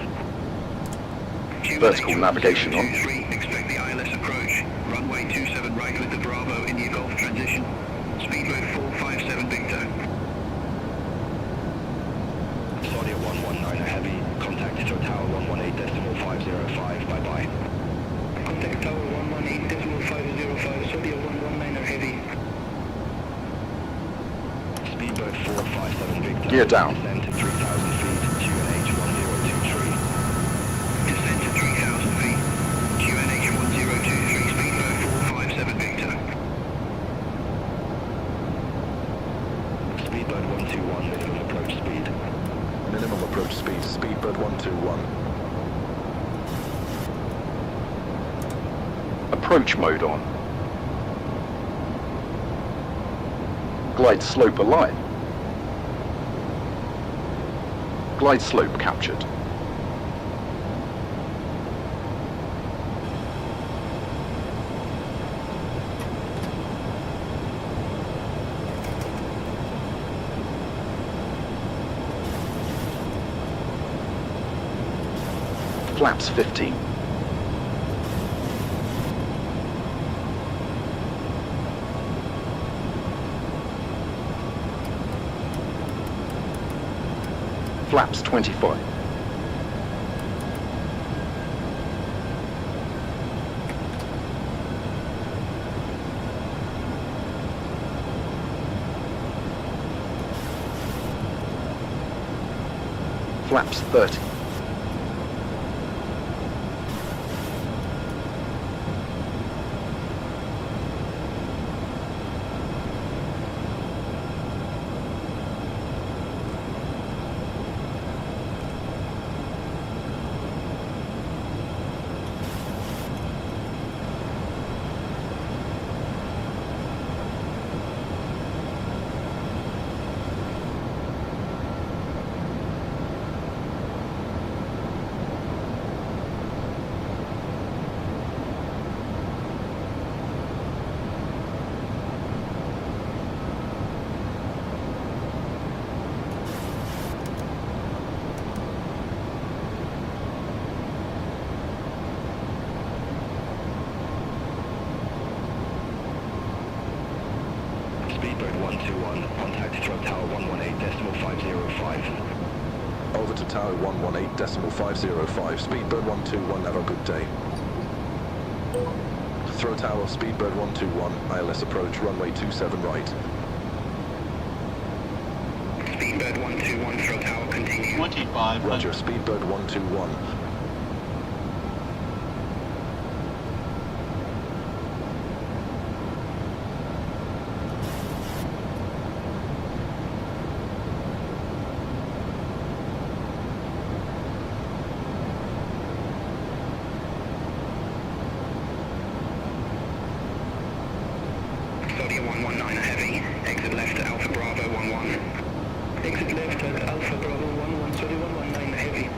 Vertical navigation on.
Expect the ILS approach. Runway 27 right with the Bravo India Golf transition. Speedbird 457 Victor.
Saudi 119 heavy. Contact Tower 118.505. Bye-bye.
Contact Tower 118.505, Saudi 119 heavy.
Speedbird 457 Victor.
Gear down.
Descend to 3,000 feet. QNH 1023.
Descend to 3,000 feet. QNH 1023. Speedbird 457 Victor.
Speedbird 121. Minimum approach speed.
Minimum approach speed, Speedbird 121.
Approach mode on. Glide slope aligned. Glide slope captured. Flaps 15. Flaps 25. Flaps 30.
Speedbird 121, contact Throat Tower 118.505.
Over to Tower 118.505, Speedbird 121, have a good day. Throw Tower, Speedbird 121, ILS approach, runway 27 right.
Speedbird 121, Throat Tower, continue.
25.
Roger, Speedbird 121.
Saudi 119 heavy. Exit left at Alpha Bravo 11.
Exit left at Alpha Bravo 11, Saudi 119 heavy.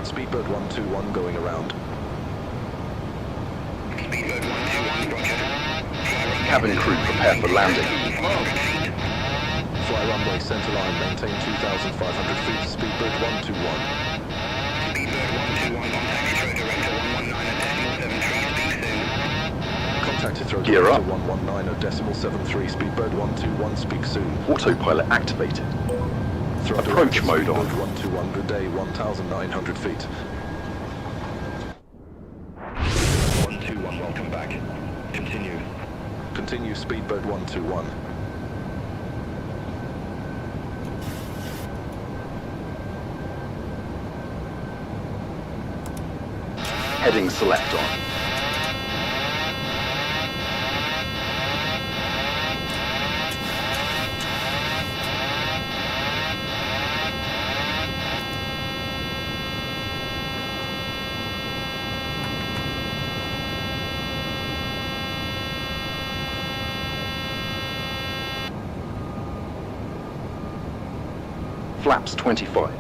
Speedbird 121 going around.
Speedbird 121, roger.
Cabin crew prepare for landing.
Fly runway center line, maintain 2,500 feet, Speedbird 121.
Speedbird 121, contact Heathrow Director 119 at decimal 73, speak soon.
Contact Heathrow
Gear
Director
up.
119 at decimal 73, Speedbird 121, speak soon.
Autopilot activated.
Throw
Approach
director,
mode on.
Speedbird 121, good day, 1,900 feet.
121, welcome back. Continue.
Continue, Speedbird 121.
Heading select on. Flaps 25.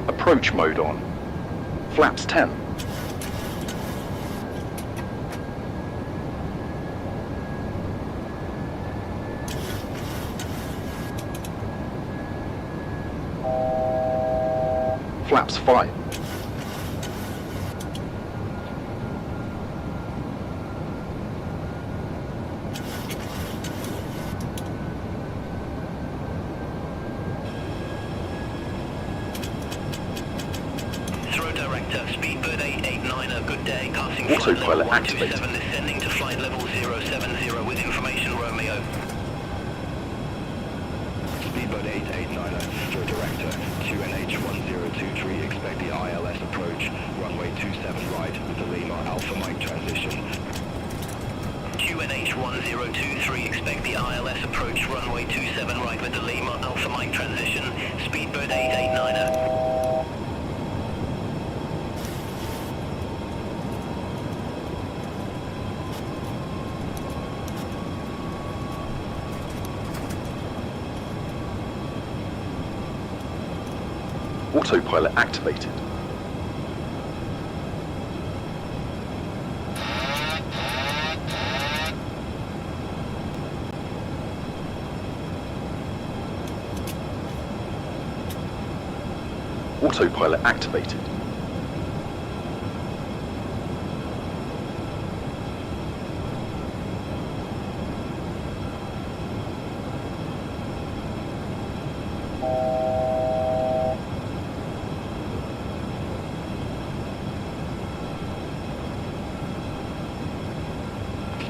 Approach mode on. Flaps 10. Flaps 5. Autopilot activated.
Descending to flight level 070 with information Romeo.
Speedbird 889, for director, QNH1023, expect the ILS approach, runway 27 right with the Lima Alpha Mike transition.
QNH1023, expect the ILS approach, runway 27 right with the Lima Alpha Mike transition. Speedbird 889.
Autopilot activated. Autopilot activated.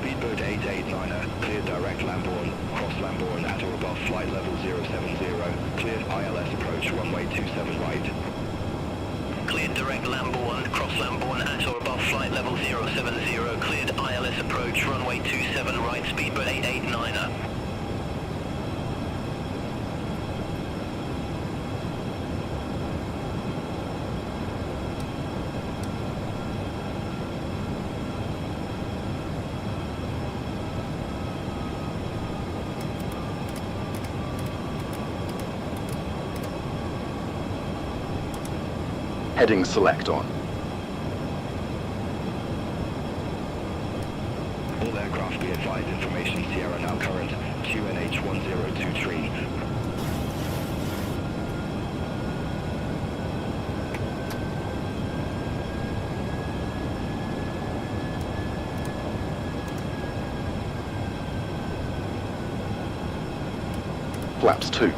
Speedbird 889er, cleared direct Lambourne, cross Lambourne at or above flight level 070, cleared ILS approach, runway 27 right.
Cleared direct Lambourne, cross Lambourne at or above flight level 070, cleared ILS approach, runway 27 right, Speedbird 889er.
Heading select on.
All aircraft be advised, information Sierra now current, QNH 1023.
Flaps 2.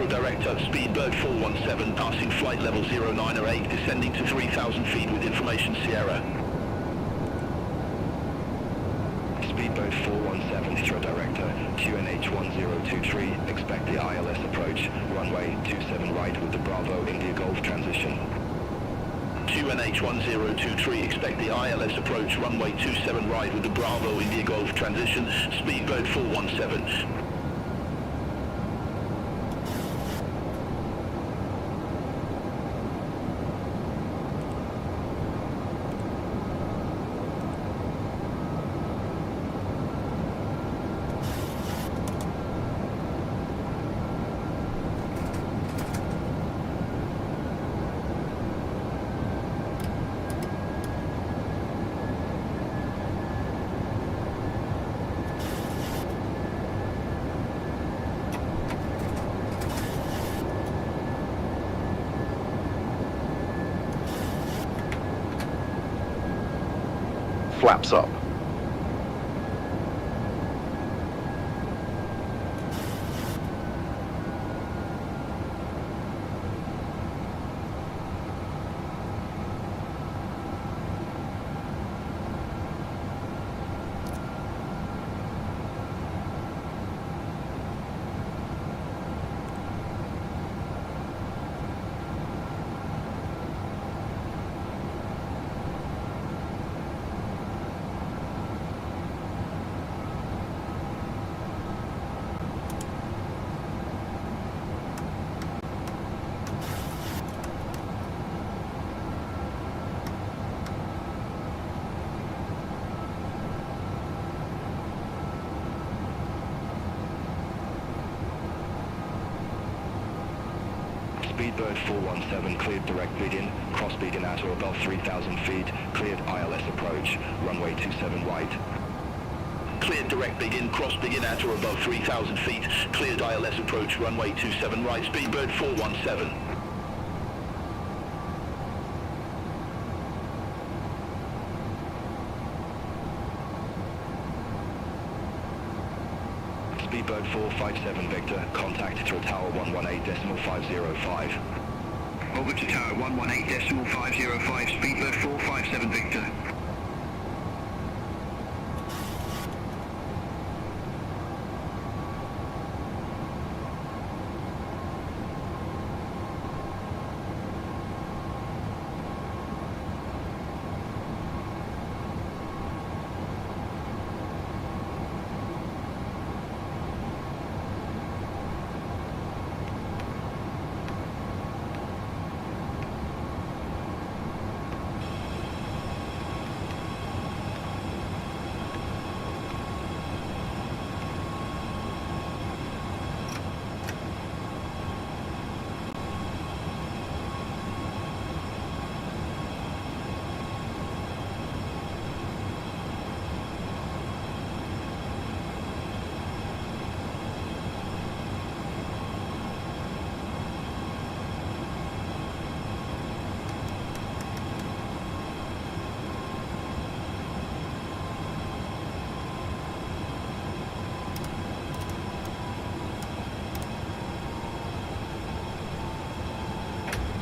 Director, Speedbird 417, passing flight level 098, descending to 3,000 feet with information Sierra. Speedbird 417, Heathrow Director, QNH 1023, expect the ILS approach, runway 27 right with the Bravo India Golf transition.
QNH 1023, expect the ILS approach, runway 27 right with the Bravo India Golf transition, Speedbird 417.
Flaps up.
Speedbird 417 cleared direct begin, cross begin at or above 3,000 feet, cleared ILS approach, runway 27 right.
Cleared direct begin, cross begin at or above 3,000 feet, cleared ILS approach, runway 27 right, Speedbird 417.
Speedbird 457 Victor, contact through tower 118.505.
Over to tower 118.505, Speedbird 457 Victor.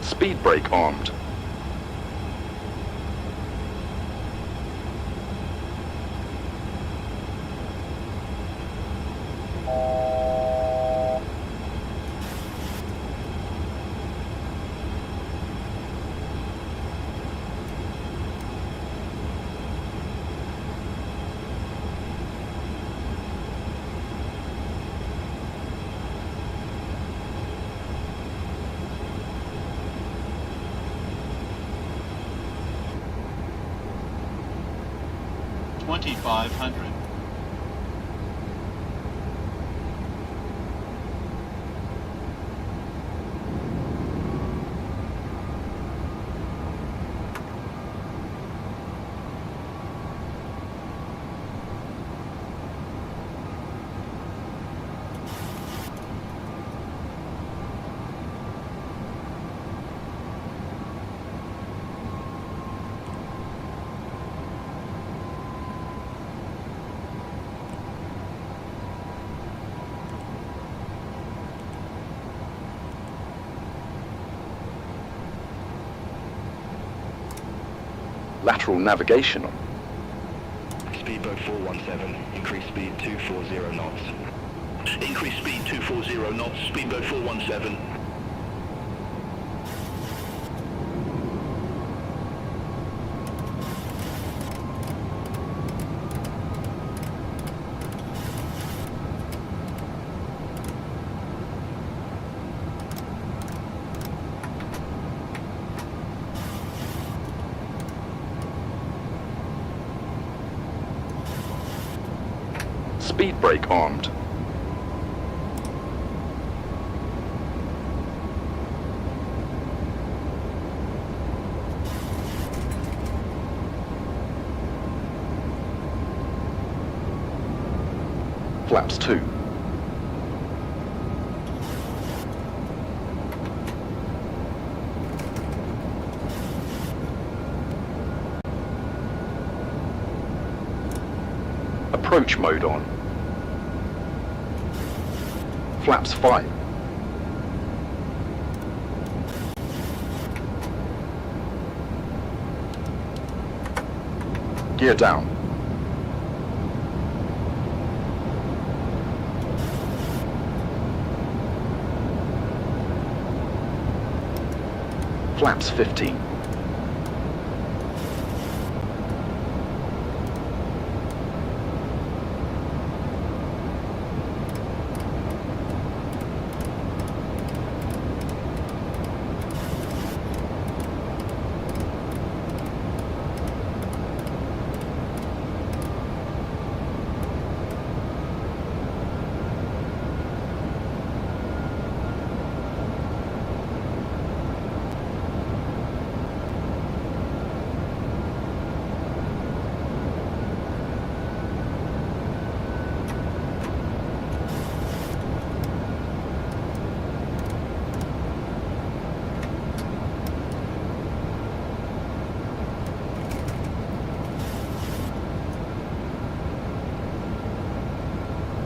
Speed brake armed.
$2,500.
Lateral navigation on.
Speedbird 417, increase speed 240 knots.
Increase speed 240 knots, Speedbird 417.
Speed brake armed. Flaps 2. approach mode on. Flaps 5. Gear down. Flaps 15.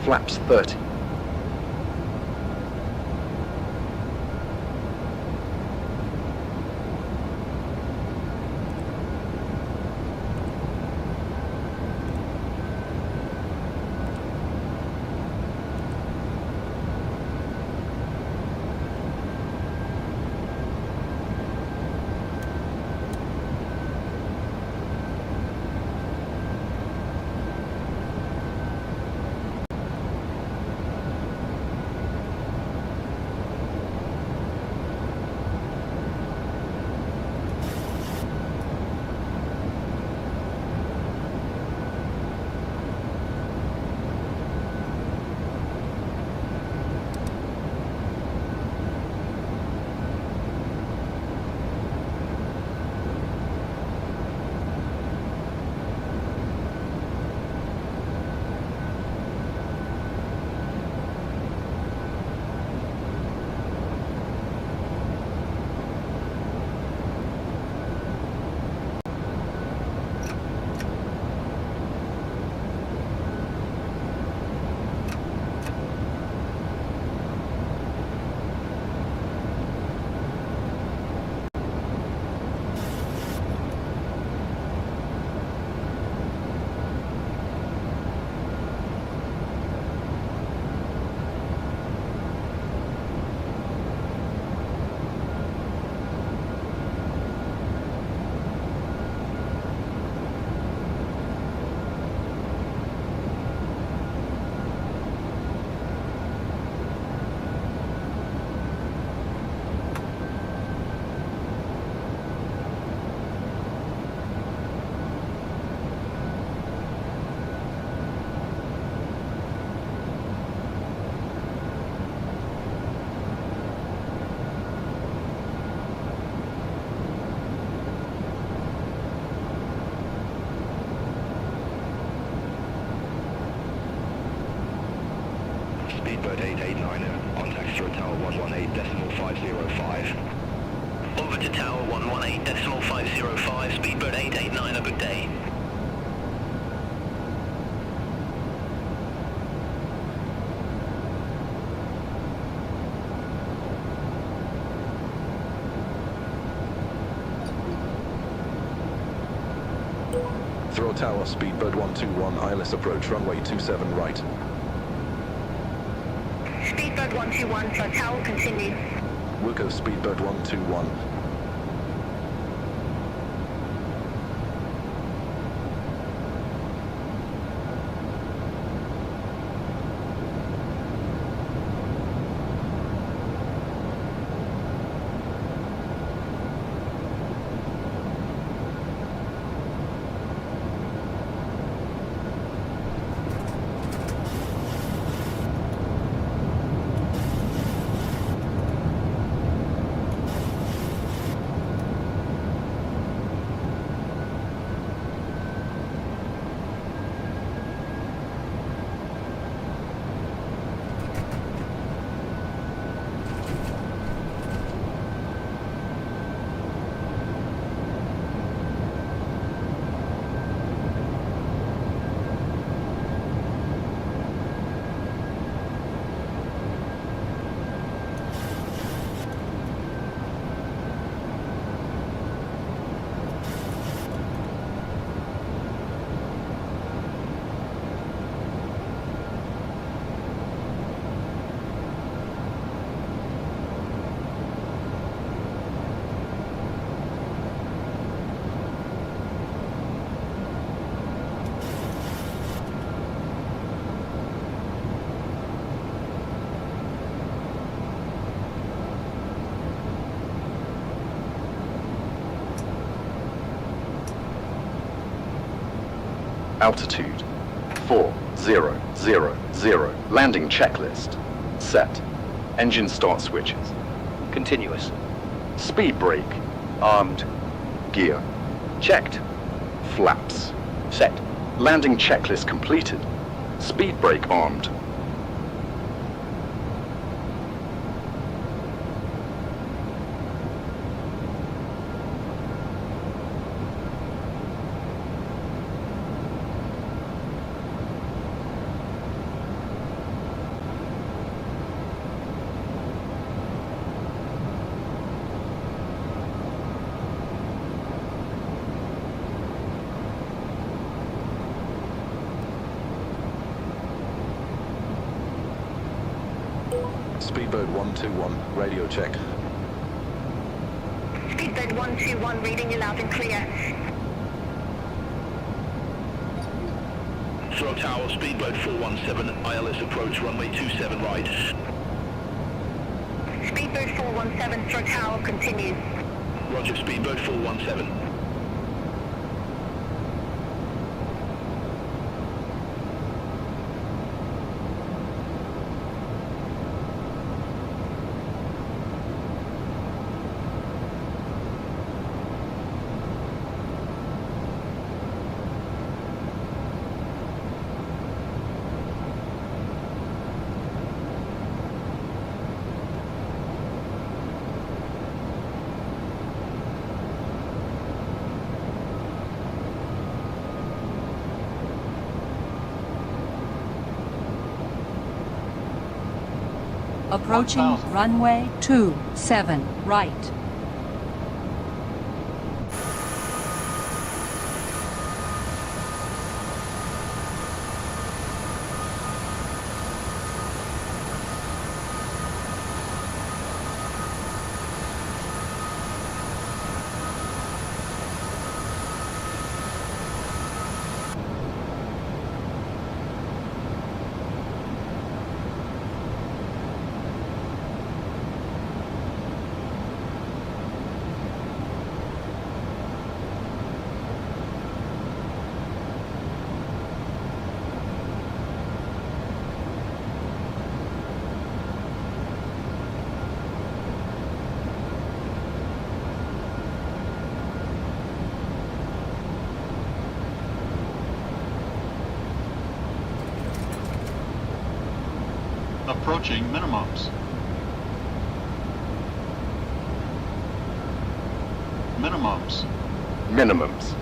Flaps 30.
Speedbird 889, on taxi to Tower 118.505.
Over to Tower 118.505, Speedbird 889, good day.
Throw tower, Speedbird 121, ILS approach, runway 27 right.
Speedbird 121 for Tower, continue.
Wilco, Speedbird 121.
Altitude 4000. Landing checklist. Set. Engine start switches.
Continuous.
Speed brake.
Armed.
Gear.
Checked.
Flaps.
Set.
Landing checklist completed. Speed brake armed.
Speedbird 121, radio check.
Speedbird 121, reading you loud and clear.
Throw tower, Speedbird 417, ILS approach, runway 27 right.
Speedbird 417, throw tower, continue.
Roger, Speedbird 417.
Approaching runway 27 right.
Approaching minimums. Minimums.
Minimums.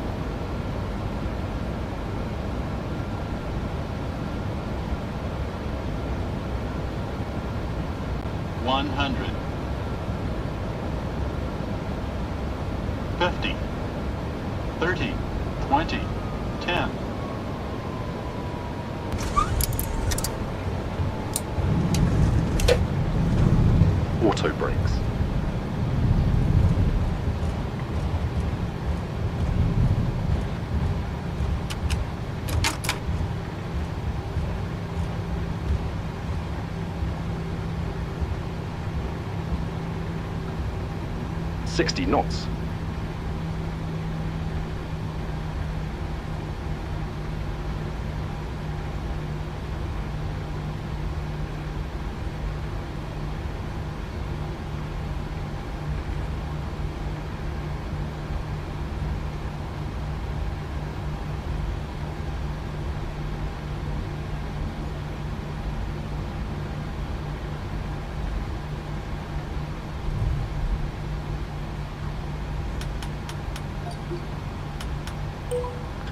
$100. 50. 30. 20. 10.
Auto brakes. $60 knots.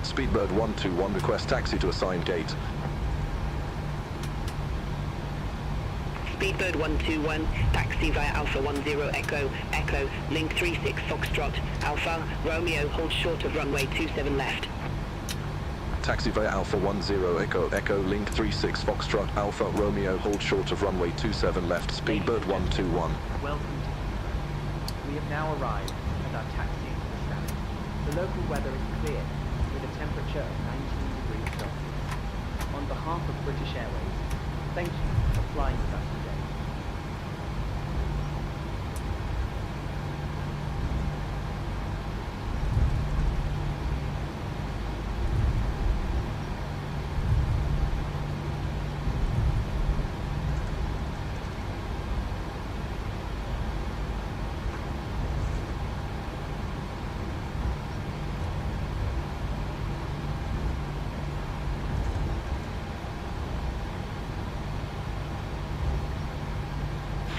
Speedbird 121, request taxi to assigned gate.
Speedbird 121, taxi via Alpha 10 Echo, Echo, link 36 Foxtrot, Alpha, Romeo, hold short of runway 27 left.
Taxi via Alpha 10 Echo, Echo, link 36 Foxtrot, Alpha, Romeo, hold short of runway 27 left, Speedbird 121.
Welcome to Heathrow. We have now arrived and are taxiing to the south. The local weather is clear, with a temperature of 19 degrees Celsius. On behalf of British Airways, thank you for flying with us today.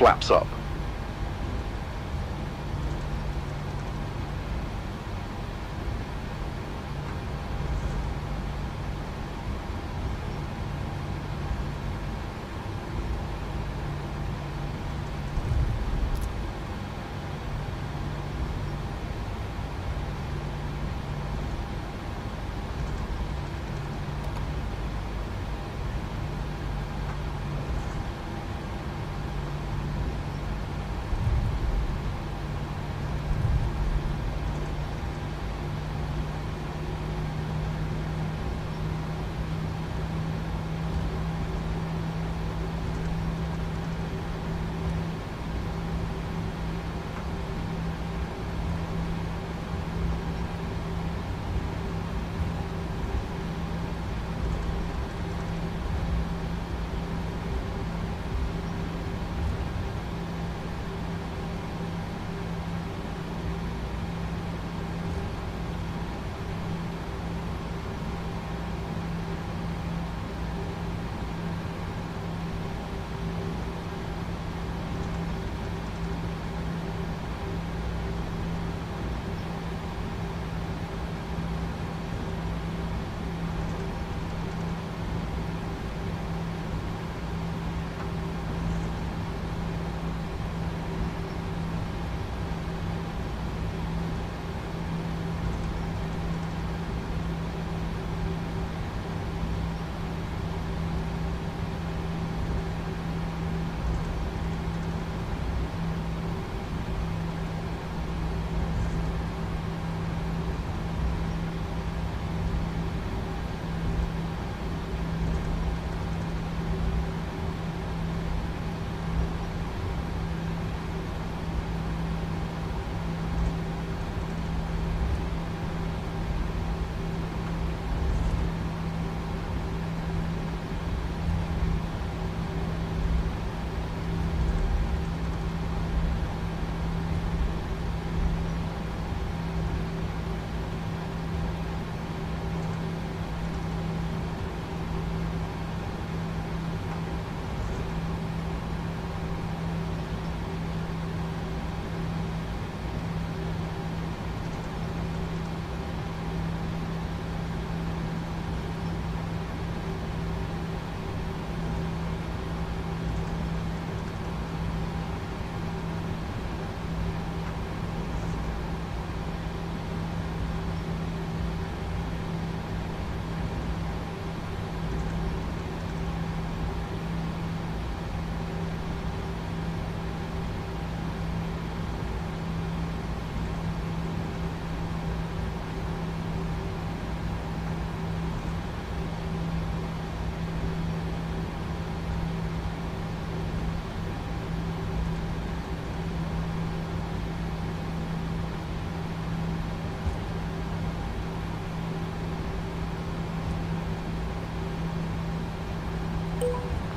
flaps up.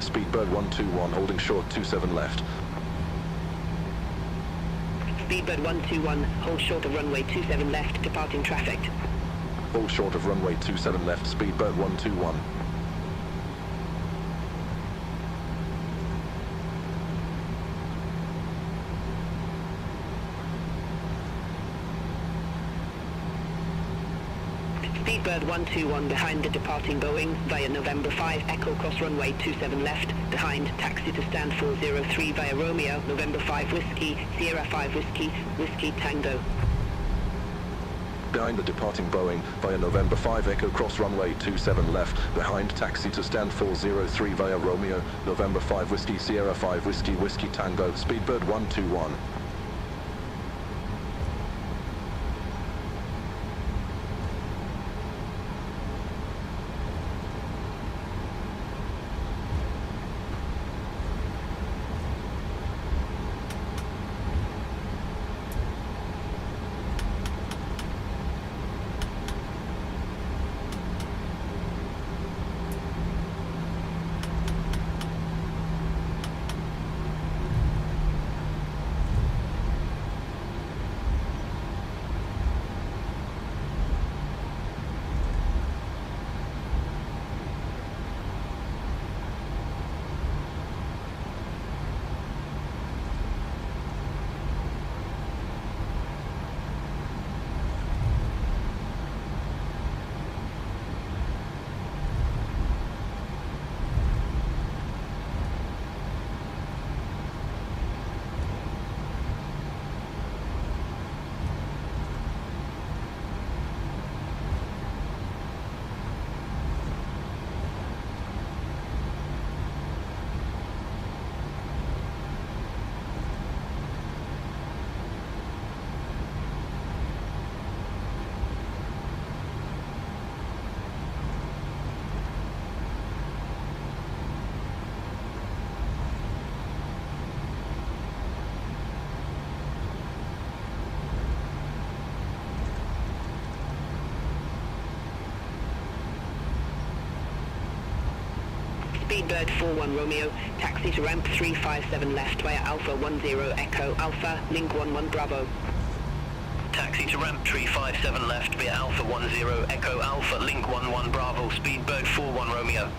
Speedbird 121, holding short 27 left.
Speedbird 121, hold short of runway 27 left, departing traffic.
Hold short of runway 27 left, Speedbird 121.
Speedbird 121 behind the departing Boeing via November 5 Echo cross runway 27 left, behind taxi to stand 403 via Romeo, November 5 Whiskey, Sierra 5 Whiskey, Whiskey Tango.
Behind the departing Boeing via November 5 Echo cross runway 27 left, behind taxi to stand 403 via Romeo, November 5 Whiskey, Sierra 5 Whiskey, Whiskey Tango, Speedbird 121.
Speedbird 41 Romeo, taxi to ramp 357 left via Alpha 10 Echo Alpha, link 11 Bravo.
Taxi to ramp 357 left via Alpha 10 Echo Alpha, link 11 Bravo, Speedbird 41 Romeo.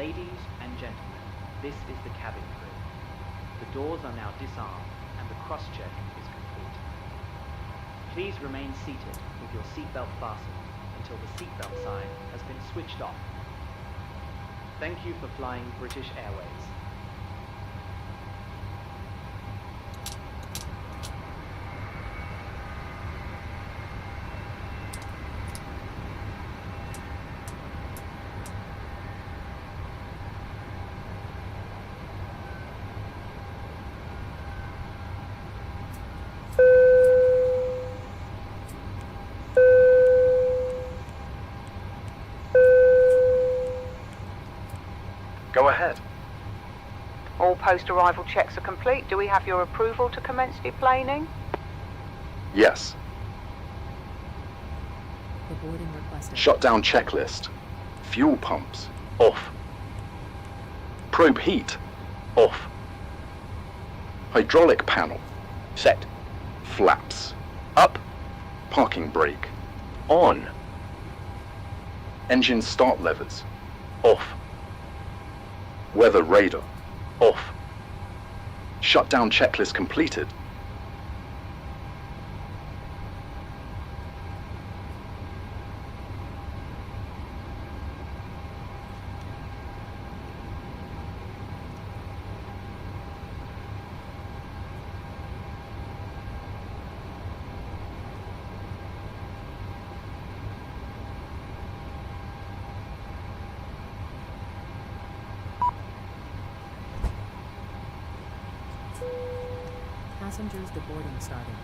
Ladies and gentlemen, this is the cabin crew. The doors are now disarmed and the cross-check is complete. Please remain seated with your seatbelt fastened until the seatbelt sign has been switched off. Thank you for flying British Airways.
Go ahead.
All post-arrival checks are complete. Do we have your approval to commence deplaning?
Yes.
The boarding requested.
Shutdown checklist. Fuel pumps. Off. Probe heat. Off. Hydraulic panel.
Set.
Flaps.
Up.
Parking brake.
On.
Engine start levers.
Off.
Weather radar.
Off.
Shutdown checklist completed.
Passengers deboarding starting.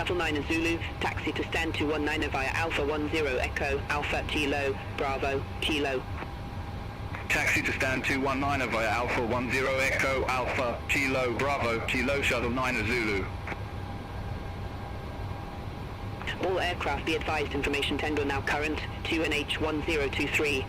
Shuttle 9 and Zulu, taxi to stand 219 via Alpha 10 Echo, Alpha Kilo, Bravo, Kilo.
Taxi to stand 219 via Alpha 10 Echo, Alpha, Kilo, Bravo, Kilo, Shuttle 9 and Zulu.
All aircraft be advised, information Tango now current, 2NH 1023.